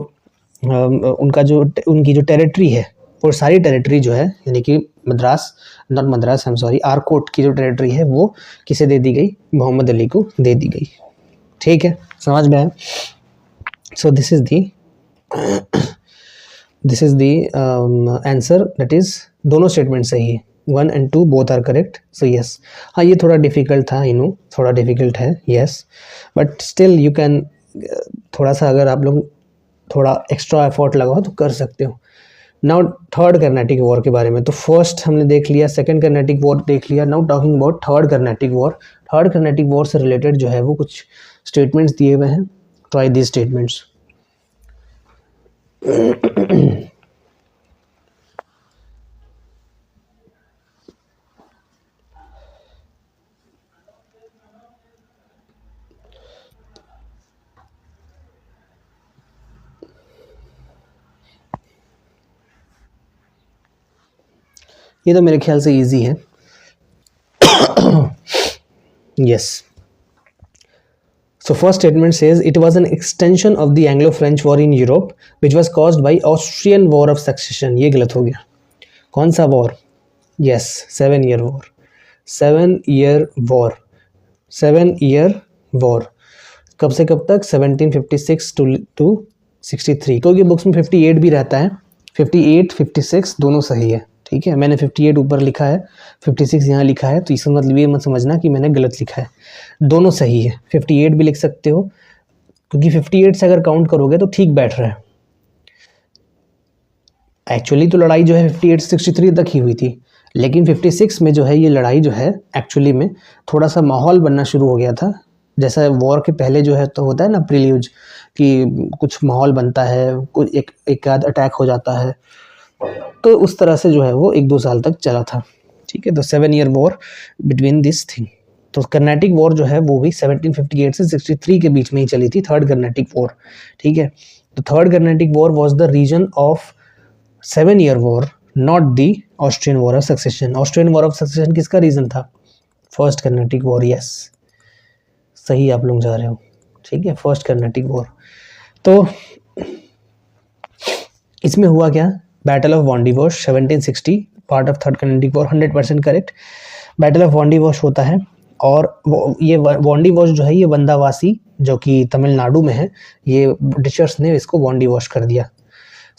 उनकी जो टेरिटरी है, और सारी टेरिटरी जो है, यानी कि आरकोट की जो टेरिटरी है वो किसे दे दी गई? मोहम्मद अली को दे दी गई। ठीक है, समझ में आया? So this is the answer, that is दोनों स्टेटमेंट सही है, 1 and 2 both are correct. So yes, हाँ ये थोड़ा डिफिकल्ट था, थोड़ा डिफिकल्ट है, yes, but still you can, थोड़ा सा अगर आप लोग थोड़ा एक्स्ट्रा एफर्ट लगाओ तो कर सकते हो। नाउ थर्ड कर्नाटिक वॉर के बारे में, तो फर्स्ट हमने देख लिया, सेकंड कर्नाटिक वॉर देख लिया। Now talking about third Carnatic war. Third Carnatic war से रिलेटेड जो है वो कुछ स्टेटमेंट्स दिए हुए हैं, ट्राई दीज स्टेटमेंट्स। ये तो मेरे ख्याल से इजी है। Yes, so first statement says it was an extension of the Anglo-French war in Europe which was caused by Austrian war of succession। ये गलत हो गया। कौन सा war? Yes, 7 year war। 7 year war। कब से कब तक, 1756 टू 63, क्योंकि बुक्स में 58 भी रहता है, 58 56 दोनों सही है, ठीक है। मैंने 58 ऊपर लिखा है, 56 यहाँ लिखा है, तो इसका मतलब ये मत समझना कि मैंने गलत लिखा है, दोनों सही है। 58 भी लिख सकते हो, क्योंकि 58 से अगर काउंट करोगे तो ठीक बैठ रहा है। एक्चुअली तो लड़ाई जो है 58 से 63 तक ही हुई थी, लेकिन 56 में जो है ये लड़ाई जो है एक्चुअली में थोड़ा सा माहौल बनना शुरू हो गया था। जैसा वॉर के पहले जो है तो होता है ना प्रील्यूज, कि कुछ माहौल बनता है, कुछ एक आध अटैक हो जाता है, तो उस तरह से जो है वो 1-2 साल तक चला था, ठीक है। तो 7 year war between this thing. तो कर्नाटिक वॉर जो है वो भी 1758 से 63 के बीच में ही चली थी, थर्ड कर्नाटिक वॉर, ठीक है। तो third Carnatic war was the reason of 7 year war, not the Austrian war of succession. Austrian war of succession किसका रीजन था? फर्स्ट कर्नाटिक वॉर, यस सही आप लोग जा रहे हो, ठीक है, फर्स्ट कर्नाटिक वॉर। तो इसमें हुआ क्या, battle of Wandiwash 1760, part of third Carnatic war, 100% correct. Battle of Wandiwash होता है, और ये वॉन्डिवोश जो है ये वंदावासी जो कि तमिलनाडु में है, ये ब्रिटिशर्स ने इसको वॉन्डिवोश कर दिया,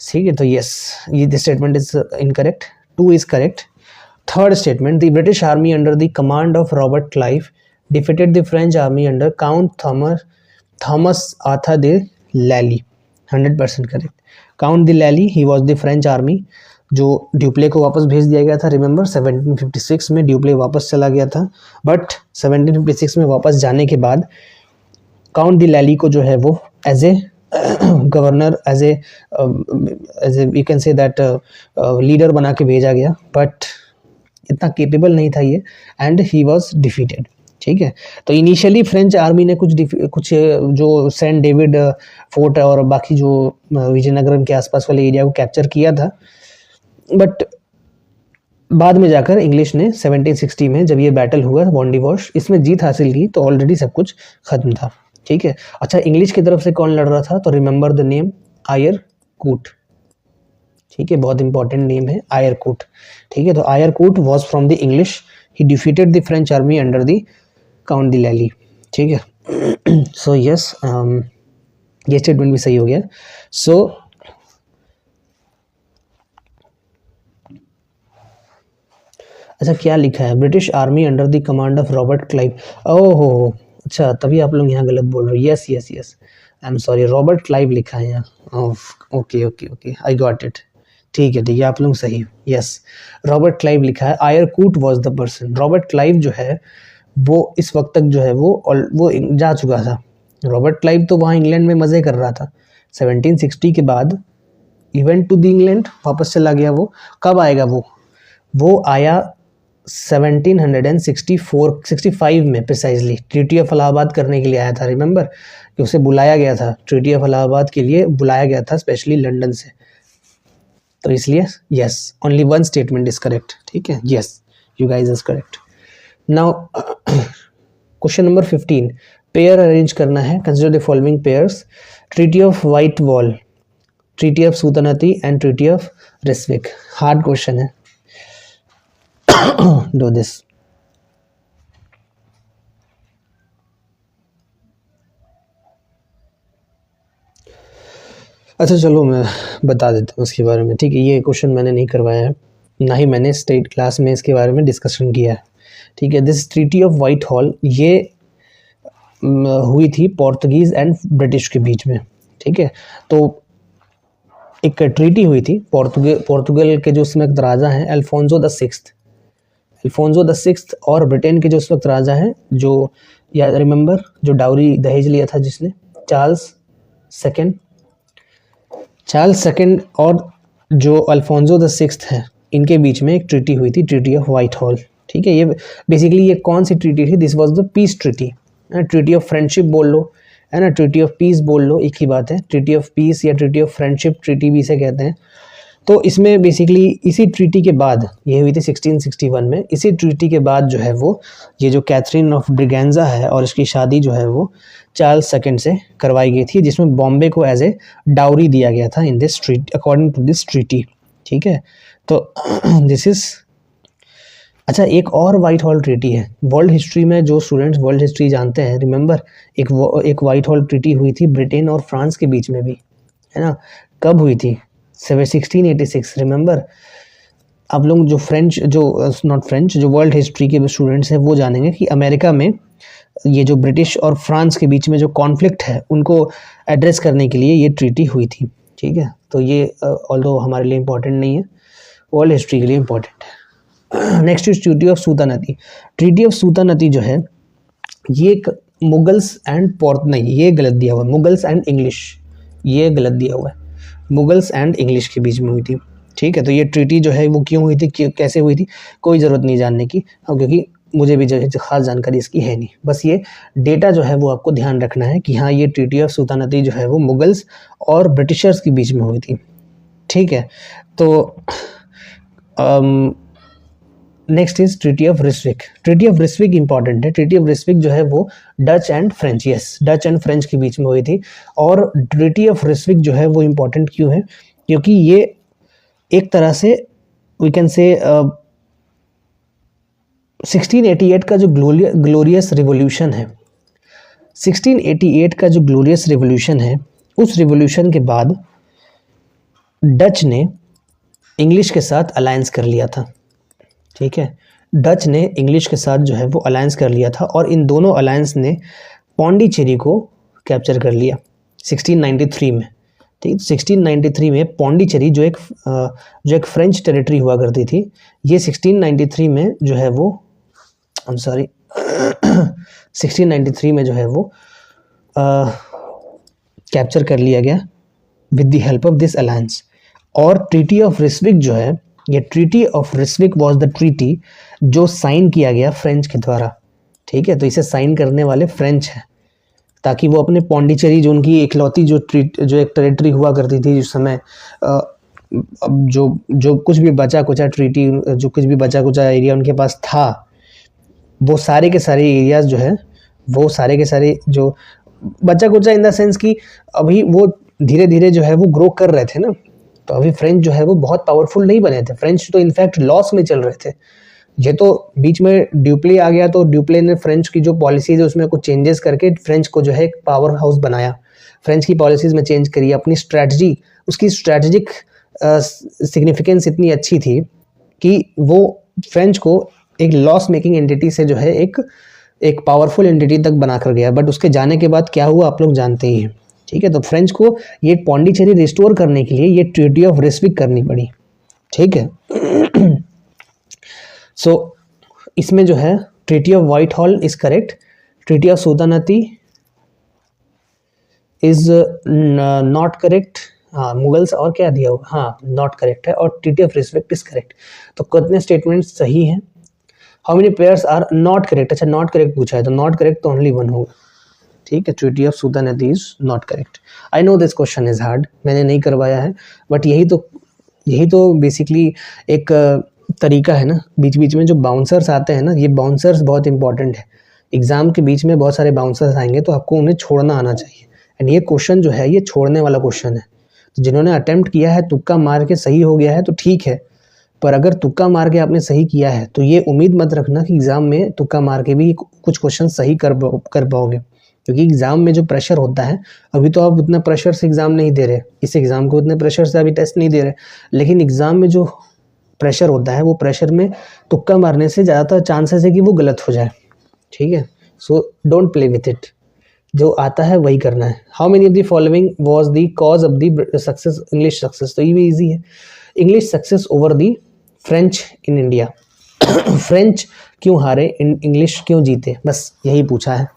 ठीक है। तो यस, ये this statement is incorrect, 2 is correct. Third statement, the British army under the command of Robert Clive defeated the French army under count Thomas Arthur de Lally, 100% correct. Count de Lally, he was the French army जो ड्यूप्ले को वापस भेज दिया गया था। रिमेंबर 1756 में ड्यूप्ले वापस चला गया था, बट 1756 में वापस जाने के बाद काउंट द लैली को जो है वो as a governor, as a we can say that leader बना के भेजा गया, बट इतना केपेबल नहीं था ये, एंड ही वाज डिफीटेड, ठीक है। तो इनिशियली फ्रेंच आर्मी ने कुछ जो सेंट डेविड फोर्ट और बाकी जो विजयनगरम के आसपास वाले एरिया को कैप्चर किया था, बट बाद में जाकर इंग्लिश ने 1760 में जब ये बैटल हुआ वॉन्डिवोश, इसमें जीत हासिल की, तो ऑलरेडी सब कुछ खत्म था, ठीक है। अच्छा, इंग्लिश की तरफ से कौन लड़ रहा था? तो रिमेंबर द नेम, आयर कूट, ठीक है, बहुत इंपॉर्टेंट नेम है आयर कूट, ठीक है। तो आयर कूट was from the English, he defeated the French army under the count de लैली, ठीक है। सो यस, ये स्टेटमेंट भी सही हो गया। सो अच्छा, क्या लिखा है? British army under the command of Robert Clive. ओहो, अच्छा, तभी आप लोग यहाँ गलत बोल रहे हो। Yes yes yes, I am sorry, Robert Clive लिखा है यहाँ। Okay okay okay, I got it, ठीक है ठीक है, आप लोग सही हो। यस, रॉबर्ट क्लाइव लिखा है, आयर कूट was the person. Robert Clive जो है वो इस वक्त तक जो है वो जा चुका था। रॉबर्ट क्लाइव तो वहाँ इंग्लैंड में मज़े कर रहा था। 1760 के बाद इवेंट टू द इंग्लैंड वापस चला गया। वो कब आएगा? वो आया 1765 में प्रिसाइजली, ट्रीटी ऑफ इलाहाबाद करने के लिए आया था। रिमेंबर कि उसे बुलाया गया था, ट्रीटी ऑफ इलाहाबाद के लिए बुलाया गया था स्पेशली लंदन से, तो इसलिए yes, only one statement is correct, ठीक है। Yes, you guys is correct. Now question number 15, pair arrange करना है। Consider the following pairs, treaty of Whitehall, treaty of Sutanati and treaty of Ryswick. Hard question है, do this। अच्छा चलो मैं बता देता हूँ इसके बारे में, ठीक है। ये क्वेश्चन मैंने नहीं करवाया है, ना ही मैंने स्टेट क्लास में इसके बारे में डिस्कशन किया है, ठीक है। This treaty of white hall ये हुई थी पोर्तुगीज़ एंड ब्रिटिश के बीच में, ठीक है। तो एक ट्रीटी हुई थी पोर्तुगल के जो उस वक्त राजा हैं अल्फोंसो द सिक्स्थ और ब्रिटेन के जो उस वक्त राजा हैं, जो या रिमेंबर जो डाउरी दहेज लिया था जिसने, चार्ल्स सेकंड और जो अल्फोंसो द सिक्स्थ हैं, इनके बीच में एक ट्रीटी हुई थी, ट्रीटी ऑफ व्हाइट हॉल, ठीक है। ये बेसिकली ये कौन सी ट्रीटी थी? This was the peace treaty, treaty of friendship बोल लो, है ना, ट्रीटी ऑफ पीस बोल लो, एक ही बात है। ट्रीटी ऑफ पीस या ट्रीटी ऑफ फ्रेंडशिप, ट्रीटी भी इसे कहते हैं। तो इसमें बेसिकली इसी ट्रीटी के बाद ये हुई थी 1661 में। इसी ट्रीटी के बाद जो है वो ये जो कैथरीन ऑफ ब्रिगेंजा है और इसकी शादी जो है वो चार्ल्स सेकंड से करवाई गई थी, जिसमें बॉम्बे को एज ए डाउरी दिया गया था in this treaty, according to this treaty, ठीक है। तो दिस इज अच्छा, एक और व्हाइट हॉल ट्रीटी है वर्ल्ड हिस्ट्री में, जो स्टूडेंट्स वर्ल्ड हिस्ट्री जानते हैं, रिमेंबर एक व्हाइट हॉल ट्रीटी हुई थी ब्रिटेन और फ्रांस के बीच में भी, है ना। कब हुई थी? 1686, रिमेंबर। आप लोग जो फ्रेंच, जो नॉट फ्रेंच, जो वर्ल्ड हिस्ट्री के स्टूडेंट्स हैं वो जानेंगे कि अमेरिका में ये जो ब्रिटिश और फ्रांस के बीच में जो कॉन्फ्लिक्ट है उनको एड्रेस करने के लिए ये ट्रीटी हुई थी, ठीक है। तो ये ऑल्दो हमारे लिए इम्पोर्टेंट नहीं है, वर्ल्ड हिस्ट्री के लिए इम्पोर्टेंट है। नेक्स्ट इज ट्रीटी ऑफ सूता नदी। ट्रीटी ऑफ सूता नदी जो है ये एक मुगल्स एंड नहीं, ये गलत दिया हुआ है, मुगल्स एंड इंग्लिश, ये गलत दिया हुआ है, मुगल्स एंड इंग्लिश के बीच में हुई थी, ठीक है। तो ये ट्रीटी जो है वो क्यों हुई थी, कैसे हुई थी, कोई ज़रूरत नहीं जानने की, क्योंकि मुझे भी जो है ख़ास जानकारी इसकी है नहीं, बस ये डेटा जो है वो आपको ध्यान रखना है कि हाँ ये ट्रीटी ऑफ सूता नदी जो है वो मुगल्स और ब्रिटिशर्स के बीच में हुई थी, ठीक है। तो next is treaty of Ryswick. Treaty of Ryswick important है। ट्रीटी ऑफ रिस्विक जो है वो Dutch and French, yes, Dutch and French के बीच में हुई थी। और ट्रीटी ऑफ रिस्विक जो है वो इम्पॉर्टेंट क्यों है, क्योंकि ये एक तरह से वी कैन से 1688 का जो ग्लोरियस रिवॉल्यूशन है, 1688 का जो ग्लोरियस रिवॉल्यूशन है, उस रिवॉल्यूशन के बाद डच ने इंग्लिश के साथ अलायंस कर लिया था, ठीक है। डच ने इंग्लिश के साथ जो है वो अलायंस कर लिया था और इन दोनों अलायंस ने पौंडीचेरी को कैप्चर कर लिया 1693 में, ठीक। 1693 में पौंडीचेरी जो एक फ्रेंच टेरिटरी हुआ करती थी, ये 1693 में जो है वो 1693 में जो है वो कैप्चर कर लिया गया with the help of this alliance. और ट्रीटी ऑफ रिस्विक जो है, ये treaty of Ryswick was the treaty जो साइन किया गया फ्रेंच के द्वारा, ठीक है। तो इसे साइन करने वाले फ्रेंच हैं, ताकि वो अपने पौंडीचेरी जो उनकी इकलौती जो एक टेरिटरी हुआ करती थी जिस समय, अब जो कुछ भी बचा कुचा ट्रीटी, जो कुछ भी बचा कुचा एरिया उनके पास था, वो सारे के सारे एरियाज जो है वो सारे के सारे जो बचा कुचा इन द सेंस कि अभी वो धीरे धीरे जो है वो ग्रो कर रहे थे ना, तो अभी फ्रेंच जो है वो बहुत पावरफुल नहीं बने थे, फ्रेंच तो इनफैक्ट लॉस में चल रहे थे। ये तो बीच में ड्यूप्ले आ गया, तो ड्यूप्ले ने फ्रेंच की जो पॉलिसीज है उसमें कुछ चेंजेस करके फ्रेंच को जो है एक पावर हाउस बनाया, फ्रेंच की पॉलिसीज में चेंज करी, अपनी स्ट्रैटेजी, उसकी स्ट्रैटेजिक सिग्निफिकेंस इतनी अच्छी थी कि वो फ्रेंच को एक लॉस मेकिंग एंटिटी से जो है एक पावरफुल एंटिटी तक बना कर गया। बट उसके जाने के बाद क्या हुआ आप लोग जानते ही हैं, ठीक है। तो फ्रेंच को ये पौंडीचेरी रिस्टोर करने के लिए ये ट्रीटी ऑफ रिस्विक करनी पड़ी, ठीक है। सो इसमें जो है treaty of Whitehall is correct, treaty of Sutanuti is not correct, हाँ मुगल्स और क्या दिया हुआ, हाँ नॉट करेक्ट है, और treaty of respect is correct. तो कितने स्टेटमेंट सही हैं, how many pairs are not correct, अच्छा नॉट करेक्ट पूछा है तो नॉट करेक्ट तो ओनली वन होगा, ठीक है। Treaty of Sutanuti is not correct. I know this question is hard, मैंने नहीं करवाया है, बट यही तो बेसिकली एक तरीका है ना, बीच बीच में जो बाउंसर्स आते हैं ना, ये बाउंसर्स बहुत इंपॉर्टेंट है। एग्जाम के बीच में बहुत सारे बाउंसर्स आएंगे तो आपको उन्हें छोड़ना आना चाहिए, एंड ये क्वेश्चन जो है ये छोड़ने वाला क्वेश्चन है। तो जिन्होंने अटेम्प्ट किया है, तुक्का मार के सही हो गया है तो ठीक है, पर अगर तुक्का मार के आपने सही किया है तो ये उम्मीद मत रखना कि एग्जाम में तुक्का मार के भी कुछ क्वेश्चन सही कर पाओगे, क्योंकि एग्जाम में जो प्रेशर होता है, अभी तो आप उतना प्रेशर से एग्जाम नहीं दे रहे, इस एग्जाम को उतने प्रेशर से अभी टेस्ट नहीं दे रहे, लेकिन एग्जाम में जो प्रेशर होता है वो प्रेशर में तुक्का मारने से ज़्यादातर चांसेस है कि वो गलत हो जाए, ठीक है। So don't play with it, जो आता है वही करना है। How many of the following was the cause of the success, English success, तो ये भी ईजी है, English success over the French in India. French क्यों हारे, इंग्लिश क्यों जीते, बस यही पूछा है,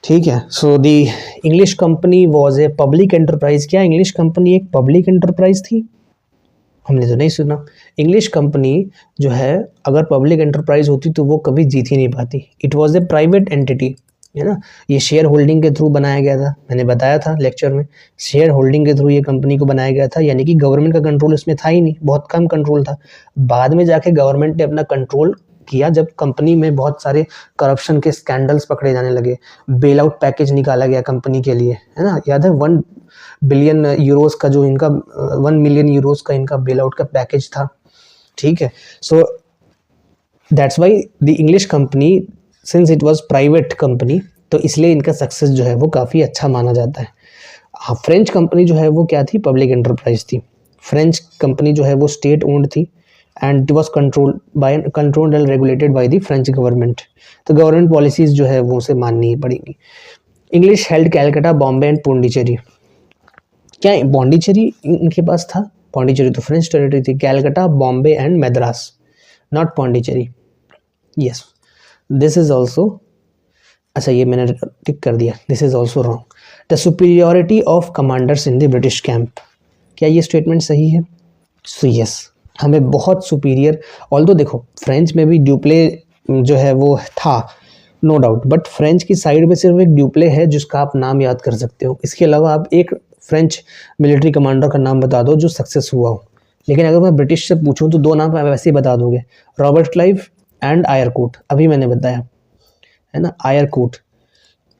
ठीक है। So the English company was a public enterprise, क्या इंग्लिश कंपनी एक पब्लिक एंटरप्राइज थी, हमने तो नहीं सुना। इंग्लिश कंपनी जो है अगर पब्लिक एंटरप्राइज होती तो वो कभी जीत ही नहीं पाती, it was a private entity, है ना। ये शेयर होल्डिंग के थ्रू बनाया गया था, मैंने बताया था लेक्चर में, शेयर होल्डिंग के थ्रू ये कंपनी को बनाया गया था, यानी कि गवर्नमेंट का कंट्रोल इसमें था ही नहीं, बहुत कम कंट्रोल था। बाद में जाके गवर्नमेंट ने अपना कंट्रोल किया जब कंपनी में बहुत सारे करप्शन के स्कैंडल्स पकड़े जाने लगे, बेल आउट पैकेज निकाला गया कंपनी के लिए, है ना, याद है 1 बिलियन यूरोस का जो इनका 1 मिलियन यूरोस का इनका बेल आउट का पैकेज था, ठीक है। So that's why the English company since it was private company, तो इसलिए इनका सक्सेस जो है वो काफ़ी अच्छा माना जाता है। हाँ, फ्रेंच कंपनी जो है वो क्या थी, पब्लिक एंटरप्राइज थी। फ्रेंच कंपनी जो है वो स्टेट ओन्ड थी and it was controlled and regulated by the French government. तो गवर्नमेंट पॉलिसीज जो है वो उसे माननी ही पड़ेंगी। English held Calcutta, Bombay and Pondicherry. क्या पौंडीचेरी इनके पास था? पौंडीचेरी तो फ्रेंच टेरिटरी थी। Calcutta, Bombay and Madras, not Pondicherry. Yes, this is also, अच्छा ये मैंने टिक कर दिया, this is also wrong. The superiority of commanders in the British camp, क्या ये स्टेटमेंट सही है? सो यस, हमें बहुत सुपीरियर, ऑल्दो देखो फ्रेंच में भी ड्यूप्ले जो है वो था, नो डाउट, बट फ्रेंच की साइड में सिर्फ एक ड्यूप्ले है जिसका आप नाम याद कर सकते हो। इसके अलावा आप एक फ्रेंच मिलिट्री कमांडर का नाम बता दो जो सक्सेस हुआ हो। लेकिन अगर मैं ब्रिटिश से पूछूं तो दो नाम आप वैसे ही बता दोगे, रॉबर्ट क्लाइव एंड आयरकूट, अभी मैंने बताया है ना, आयरकूट।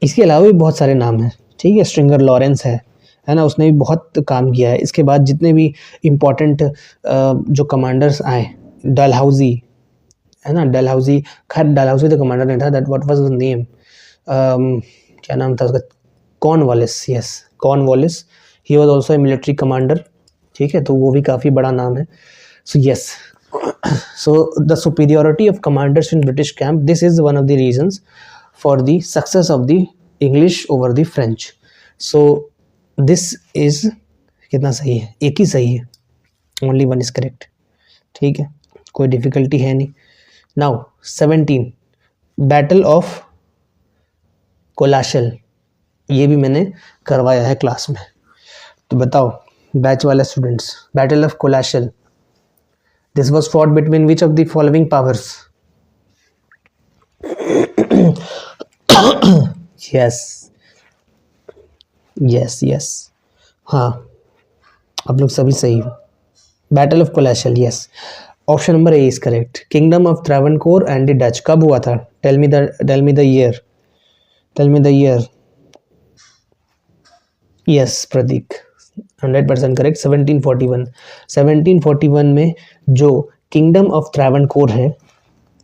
इसके अलावा भी बहुत सारे नाम हैं, ठीक है, स्ट्रिंगर लॉरेंस है ना, उसने भी बहुत काम किया है। इसके बाद जितने भी इम्पोर्टेंट जो कमांडर्स आए, डलहाउजी है ना, डलहाउजी, खैर डलहाउजी तो कमांडर नहीं था, that what was the name, क्या नाम था उसका, Cornwallis, yes Cornwallis, he was also a military commander, ठीक है, तो वो भी काफ़ी बड़ा नाम है। So yes, so the superiority of commanders in British camp, this is one of the reasons for the success of the English over the French. So this is, कितना सही है? एक ही सही है, ओनली वन इज करेक्ट, ठीक है, कोई डिफिकल्टी है नहीं। नाउ 17, बैटल ऑफ कोलाशल, ये भी मैंने करवाया है क्लास में, तो बताओ बैच वाले students, battle of Colachel, this was fought between which of the following powers? Yes yes yes, हाँ आप लोग सभी सही हो। Battle of Colachel, yes, option number A is correct. Kingdom of Travancore and the Dutch कब हुआ था? Tell me the year, tell me the year. Yes Prateek, 100% correct, 1741। 1741 में जो किंगडम ऑफ ट्रावनकोर है,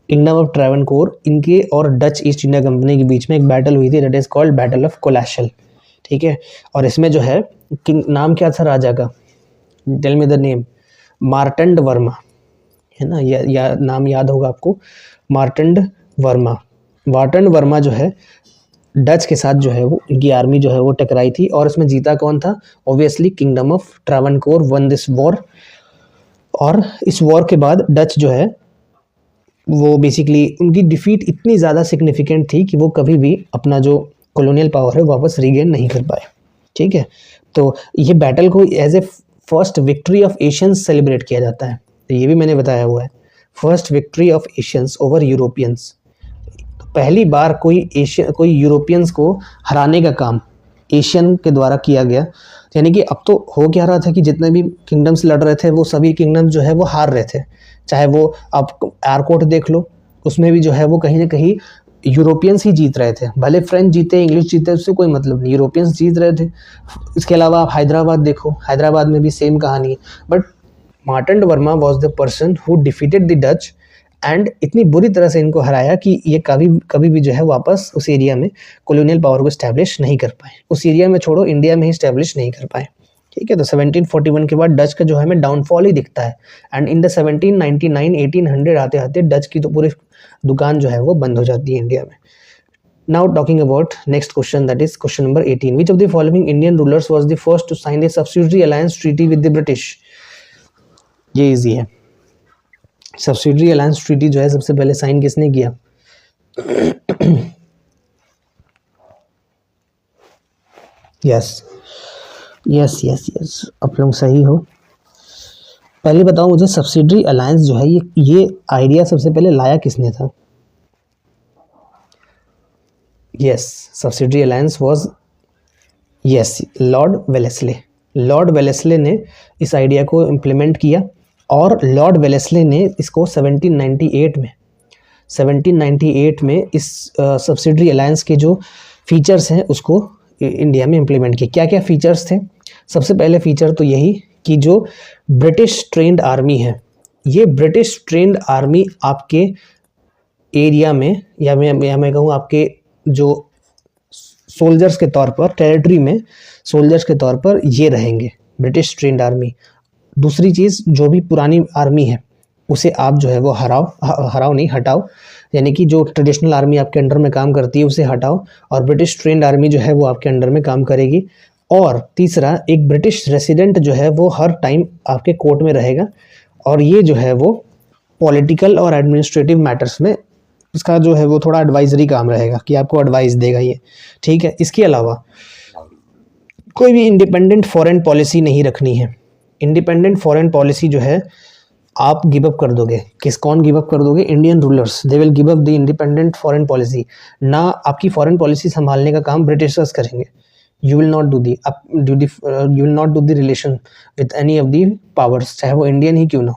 किंगडम ऑफ ट्रावनकोर, इनके और डच ईस्ट इंडिया कंपनी के बीच में एक बैटल हुई थी, that is called battle of Colachel, ठीक है। और इसमें जो है किंग, नाम क्या था राजा का? Tell me the name. Marthanda Varma, है ना, या नाम याद होगा आपको, मार्टंड वर्मा। मार्टंड वर्मा जो है डच के साथ जो है वो, इनकी आर्मी जो है वो टकराई थी, और इसमें जीता कौन था? Obviously kingdom of Travancore one this war. और इस वॉर के बाद डच जो है वो बेसिकली, उनकी डिफीट इतनी ज़्यादा सिग्निफिकेंट थी कि वो कभी भी अपना जो कॉलोनियल पावर है वापस रीगेन नहीं कर पाए, ठीक है। तो ये बैटल को as a first victory of Asians celebrate किया जाता है, तो ये भी मैंने बताया हुआ है, first victory of Asians over Europeans. पहली बार कोई यूरोपियंस को हराने का काम एशियन के द्वारा किया गया। यानी कि अब तो हो क्या रहा था कि जितने भी किंगडम्स लड़ रहे थे वो सभी किंगडम्स जो है वो हार रहे थे। चाहे वो आप एयरकोट देख लो, उसमें भी जो है वो कहीं ना कहीं यूरोपियंस ही जीत रहे थे, भले फ्रेंच जीते इंग्लिश जीते उससे कोई मतलब नहीं, यूरोपियंस जीत रहे थे। इसके अलावा आप हैदराबाद देखो, हैदराबाद में भी सेम कहानी है। But Marthanda Varma was the person who defeated the Dutch and इतनी बुरी तरह से इनको हराया कि ये कभी भी जो है वापस उस एरिया में कॉलोनियल पावर को इस्टेब्लिश नहीं कर पाए। उस एरिया में छोड़ो, इंडिया में ही इस्टेब्लिश नहीं कर पाए, ठीक है। तो 1741 के बाद डच का जो है हमें डाउनफॉल ही दिखता है। एंड इन द 1799 1800 आते आते डच की तो पूरी दुकान जो है वो बंद हो जाती है इंडिया में। Now talking about next question, that is question number 18। Which of the following Indian rulers was the first to sign the subsidiary alliance treaty with the British? ये इजी है, सब्सिडियरी अलायंस ट्रीटी जो है सबसे पहले साइन किसने किया? यस यस यस यस, आप लोग सही हो। पहले बताओ मुझे, सब्सिडियरी अलायंस जो है ये आइडिया सबसे पहले लाया किसने था? Yes, subsidiary alliance was, yes, Lord Wellesley. Lord Wellesley ने इस आइडिया को इम्प्लीमेंट किया और लॉर्ड वेलेस्ले ने इसको 1798 में इस सब्सिडियरी अलायंस के जो फीचर्स हैं उसको इंडिया में इम्प्लीमेंट किए। क्या क्या फीचर्स थे? सबसे पहले फीचर तो यही कि जो ब्रिटिश ट्रेंड आर्मी है, ये ब्रिटिश ट्रेंड आर्मी आपके एरिया में, या मैं कहूँ आपके जो सोल्जर्स के तौर पर, टेरिटरी में सोल्जर्स के तौर पर ये रहेंगे, ब्रिटिश ट्रेंड आर्मी। दूसरी चीज़, जो भी पुरानी आर्मी है उसे आप जो है वो हराओ नहीं, हटाओ, यानी कि जो ट्रेडिशनल आर्मी आपके अंडर में काम करती है उसे हटाओ, और ब्रिटिश ट्रेंड आर्मी जो है वो आपके अंडर में काम करेगी। और तीसरा, एक ब्रिटिश रेसिडेंट जो है वो हर टाइम आपके कोर्ट में रहेगा, और ये जो है वो पॉलिटिकल और एडमिनिस्ट्रेटिव मैटर्स में इसका जो है वो थोड़ा एडवाइजरी काम रहेगा कि आपको एडवाइस देगा ये, ठीक है। इसके अलावा कोई भी इंडिपेंडेंट फॉरेन पॉलिसी नहीं रखनी है। इंडिपेंडेंट फॉरेन पॉलिसी जो है आप गिव अप कर दोगे। कौन गिव अप कर दोगे? Indian rulers, they will give up the independent foreign policy. ना आपकी फॉरेन पॉलिसी संभालने का काम ब्रिटिशर्स करेंगे। You will not do the relation with any of the powers, चाहे वो इंडियन ही क्यों ना,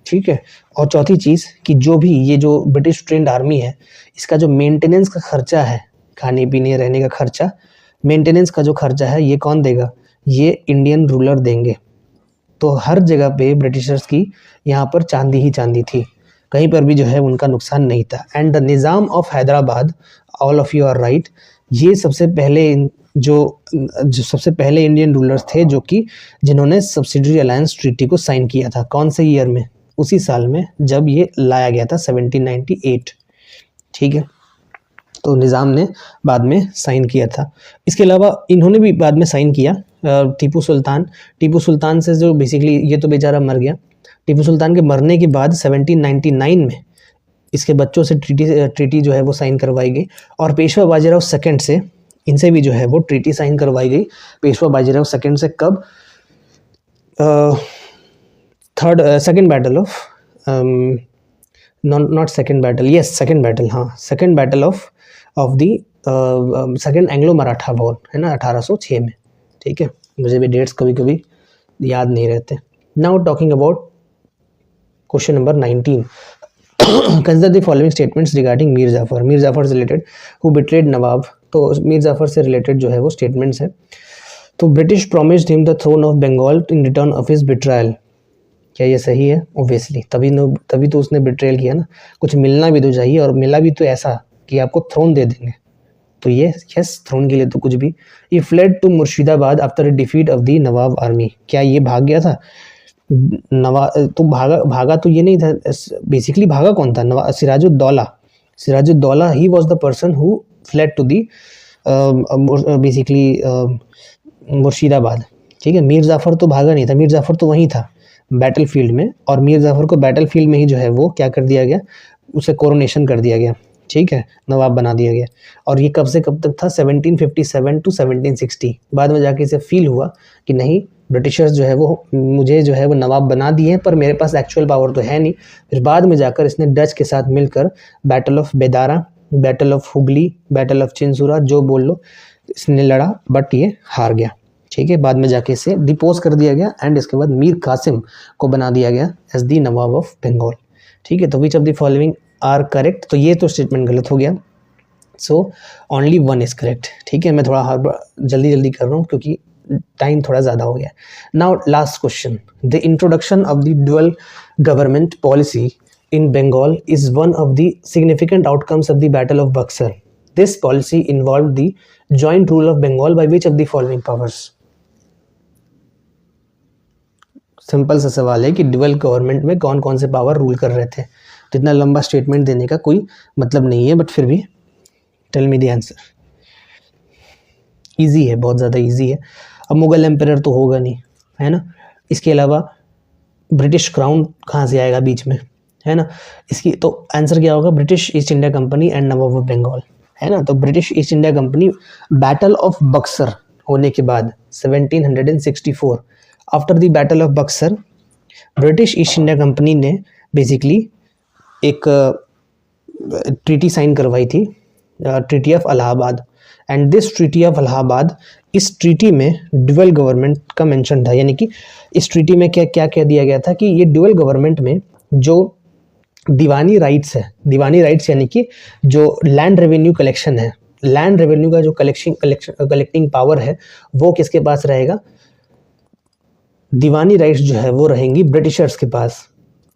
ठीक है। और चौथी चीज़ कि जो भी ये जो ब्रिटिश ट्रेंड आर्मी है, इसका जो मेंटेनेंस का खर्चा है, खाने पीने रहने का खर्चा, मेंटेनेंस का जो खर्चा है, ये कौन देगा? ये इंडियन रूलर देंगे। तो हर जगह पे ब्रिटिशर्स की यहाँ पर चांदी ही चांदी थी, कहीं पर भी जो है उनका नुकसान नहीं था। And the Nizam of Hyderabad, all of you are right, ये सबसे पहले इंडियन रूलर्स थे जो कि जिन्होंने सब्सिडरी अलायंस ट्रीटी को साइन किया था। कौन से ईयर में? उसी साल में जब ये लाया गया था, 1798, ठीक है। तो निज़ाम ने बाद में साइन किया था। इसके अलावा इन्होंने भी बाद में साइन किया, टीपू सुल्तान से जो बेसिकली, ये तो बेचारा मर गया। टीपू सुल्तान के मरने के बाद 1799 में इसके बच्चों से ट्रीटी जो है वो साइन करवाई गई, और पेशवा बाजीराव सेकंड से, इनसे भी जो है वो ट्रीटी साइन करवाई गई पेशवा बाजीराव सेकंड से। कब? Second battle of second battle of the second Anglo Maratha war, है ना, 1806 में, ठीक है। मुझे भी डेट्स कभी कभी याद नहीं रहते। Now talking about question number 19, consider the following statements regarding Mir Jafar से रिलेटेड हु बिट्रेड नवाब। तो मीर जाफर से रिलेटेड जो है वो स्टेटमेंट्स है। तो British promised him the throne of Bengal in return of his betrayal. क्या ये सही है? ऑब्वियसली, तभी तो उसने बिट्रेयल किया ना। कुछ मिलना भी तो चाहिए, और मिला भी तो ऐसा कि आपको थ्रोन दे देंगे। तो ये यस, थ्रोन के लिए तो कुछ भी। ये fled to Murshidabad after defeat of the nawab army. क्या ये भाग गया था? तो भागा तो ये नहीं था। बेसिकली भागा कौन था? Sirajuddaula he was the person who fled to the basically Murshidabad, ठीक है। मीर जाफर तो भागा नहीं था, मीर जाफर तो वहीं था बैटलफील्ड में, और मीर जाफर को बैटलफील्ड में ही जो है वो क्या कर दिया गया? उसे कोरोनेशन कर दिया गया, ठीक है, नवाब बना दिया गया। और ये कब से कब तक था? 1757 टू 1760। बाद में जाके इसे फील हुआ कि नहीं, ब्रिटिशर्स जो है वो मुझे जो है वो नवाब बना दिए हैं, पर मेरे पास एक्चुअल पावर तो है नहीं। फिर बाद में जाकर इसने डच के साथ मिलकर battle of Bedara, battle of Hooghly, battle of Chinsura, जो बोल लो, इसने लड़ा, बट ये हार गया, ठीक है। बाद में जाके इसे डिपोज कर दिया गया, एंड इसके बाद मीर कासिम को बना दिया गया as the nawab of Bengal, ठीक है। तो which of the following are correct? तो ये तो स्टेटमेंट गलत हो गया। So only one is correct, ठीक है। मैं थोड़ा जल्दी कर रहा हूँ क्योंकि टाइम थोड़ा ज़्यादा हो गया। Now last question, the introduction of the dual government policy in Bengal is one of the significant outcomes of the Battle of Buxar. This policy involved the joint rule of Bengal by which of the following powers? Simple सा सवाल है कि ड्यूअल गवर्नमेंट में कौन कौन से पावर रूल कर रहे थे। तो इतना लंबा स्टेटमेंट देने का कोई मतलब नहीं है, बट फिर भी tell me the answer. Easy है, बहुत ज़्यादा इजी है। अब मुगल एम्पायर तो होगा नहीं, है ना। इसके अलावा ब्रिटिश क्राउन कहाँ से आएगा बीच में, है ना। इसकी तो आंसर क्या होगा? British East India company and nawab of Bengal, है ना। तो British East India company, battle of Buxar होने के बाद 1764, after the battle of Buxar, British East India company ने बेसिकली एक ट्रीटी साइन करवाई थी, treaty of Allahabad. And this treaty of Allahabad, इस ट्रीटी में ड्यूअल गवर्नमेंट का मेंशन था। यानी कि इस ट्रीटी में क्या क्या कह दिया गया था कि ये ड्यूअल गवर्नमेंट में जो दीवानी राइट्स है, दीवानी राइट्स यानी कि जो लैंड रेवेन्यू कलेक्शन है, लैंड रेवेन्यू का जो कलेक्टिंग पावर है, वो किसके पास रहेगा? दीवानी राइट्स जो है वो रहेंगी ब्रिटिशर्स के पास।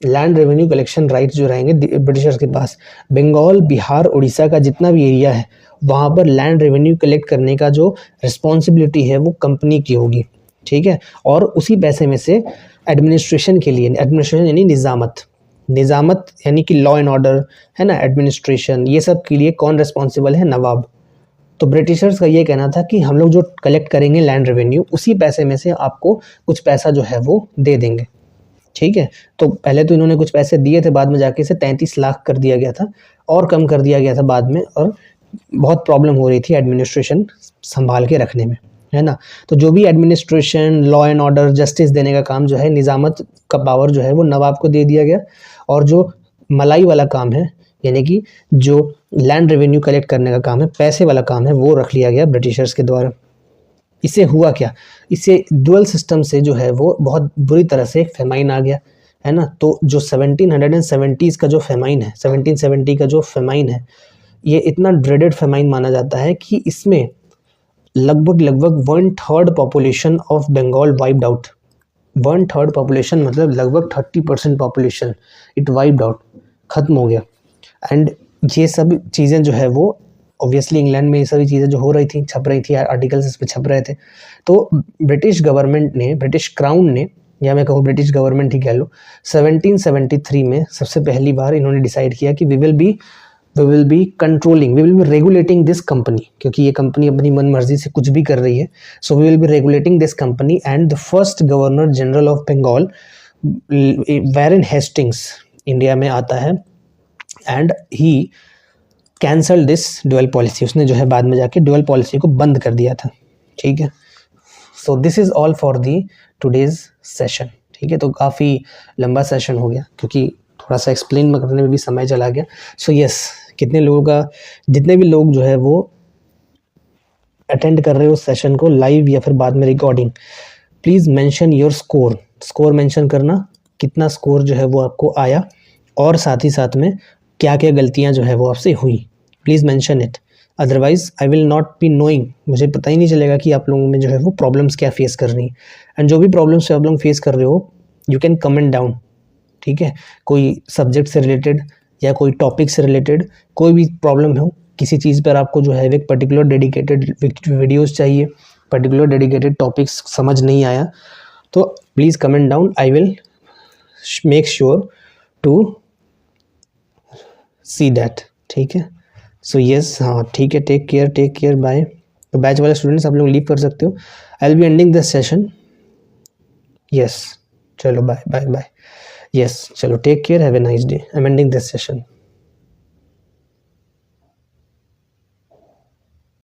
लैंड रेवेन्यू कलेक्शन राइट्स जो रहेंगे ब्रिटिशर्स के पास। बंगाल, बिहार, उड़ीसा का जितना भी एरिया है वहाँ पर लैंड रेवेन्यू कलेक्ट करने का जो रिस्पॉन्सिबिलिटी है वो कंपनी की होगी, ठीक है। और उसी पैसे में से एडमिनिस्ट्रेशन के लिए, एडमिनिस्ट्रेशन यानी निज़ामत यानी कि लॉ एंड ऑर्डर है ना, एडमिनिस्ट्रेशन, ये सब के लिए कौन रिस्पॉन्सिबल है? नवाब। तो ब्रिटिशर्स का ये कहना था कि हम लोग जो कलेक्ट करेंगे लैंड रेवेन्यू, उसी पैसे में से आपको कुछ पैसा जो है वो दे देंगे, ठीक है। तो पहले तो इन्होंने कुछ पैसे दिए थे, बाद में जाके इसे 33 लाख कर दिया गया था और कम कर दिया गया था बाद में, और बहुत प्रॉब्लम हो रही थी एडमिनिस्ट्रेशन संभाल के रखने में, है ना। तो जो भी administration, law and order, justice देने का काम जो है, निज़ामत का पावर जो है वो नवाब को दे दिया गया। और जो मलाई वाला काम है, यानी कि जो लैंड रेवेन्यू कलेक्ट करने का काम है, पैसे वाला काम है, वो रख लिया गया ब्रिटिशर्स के द्वारा। इससे हुआ क्या? इससे डुअल सिस्टम से जो है वो बहुत बुरी तरह से एक फेमाइन आ गया, है ना। तो जो 1770s का जो फेमाइन है, 1770 का जो फेमाइन है, ये इतना ड्रेडेड फेमाइन माना जाता है कि इसमें लगभग 1/3 population of Bengal wiped out. 1/3 population मतलब लगभग 30% पॉपुलेशन इट वाइप्ड आउट, ख़त्म हो गया। एंड ये सब चीज़ें जो है वो ऑब्वियसली इंग्लैंड में ये सभी चीज़ें जो हो रही थी, छप रही थी, आर्टिकल्स इस पर छप रहे थे। तो ब्रिटिश गवर्नमेंट ने, ब्रिटिश क्राउन ने, या मैं कहूँ ब्रिटिश गवर्नमेंट ही कह लो, 1773 में सबसे पहली बार इन्होंने डिसाइड किया कि we will be controlling, we will be regulating this company, क्योंकि ये कंपनी अपनी मन मर्जी से कुछ भी कर रही है। So we will be regulating this company. And the first governor general of Bengal Warren Hastings India में आता है, and he cancel this dual policy. उसने जो है बाद में जाके ड्यूअल पॉलिसी को बंद कर दिया था, ठीक है। So this is all for the today's session, ठीक है। तो काफ़ी लंबा सेशन हो गया क्योंकि थोड़ा सा एक्सप्लेन करने में भी समय चला गया। सो यस, कितने लोगों का, जितने भी लोग जो है वो अटेंड कर रहे हो सेशन को लाइव या फिर बाद में recording, please mention your score mention करना, कितना स्कोर जो है वो आपको आया, और साथ ही साथ में क्या क्या गलतियां जो है वो आपसे हुई, please mention it. Otherwise I will not be knowing, मुझे पता ही नहीं चलेगा कि आप लोगों में जो है वो प्रॉब्लम्स क्या फेस कर रही हैं। एंड जो भी प्रॉब्लम्स आप लोग फेस कर रहे हो, यू कैन कमेंट डाउन, ठीक है। कोई सब्जेक्ट से रिलेटेड या कोई टॉपिक से रिलेटेड कोई भी प्रॉब्लम हो, किसी चीज़ पर आपको जो है एक पर्टिकुलर डेडिकेटेड वीडियोज़ चाहिए, पर्टिकुलर डेडिकेटेड टॉपिक्स समझ नहीं आया, तो please comment down, I will make sure to see that, ठीक है। सो यस, हाँ ठीक है, टेक केयर, बाय। तो बैच वाले स्टूडेंट्स आप लोग लीव कर सकते हो, I will be ending this session. Yes, चलो बाय। यस, चलो take care, have a nice day, I am ending this session.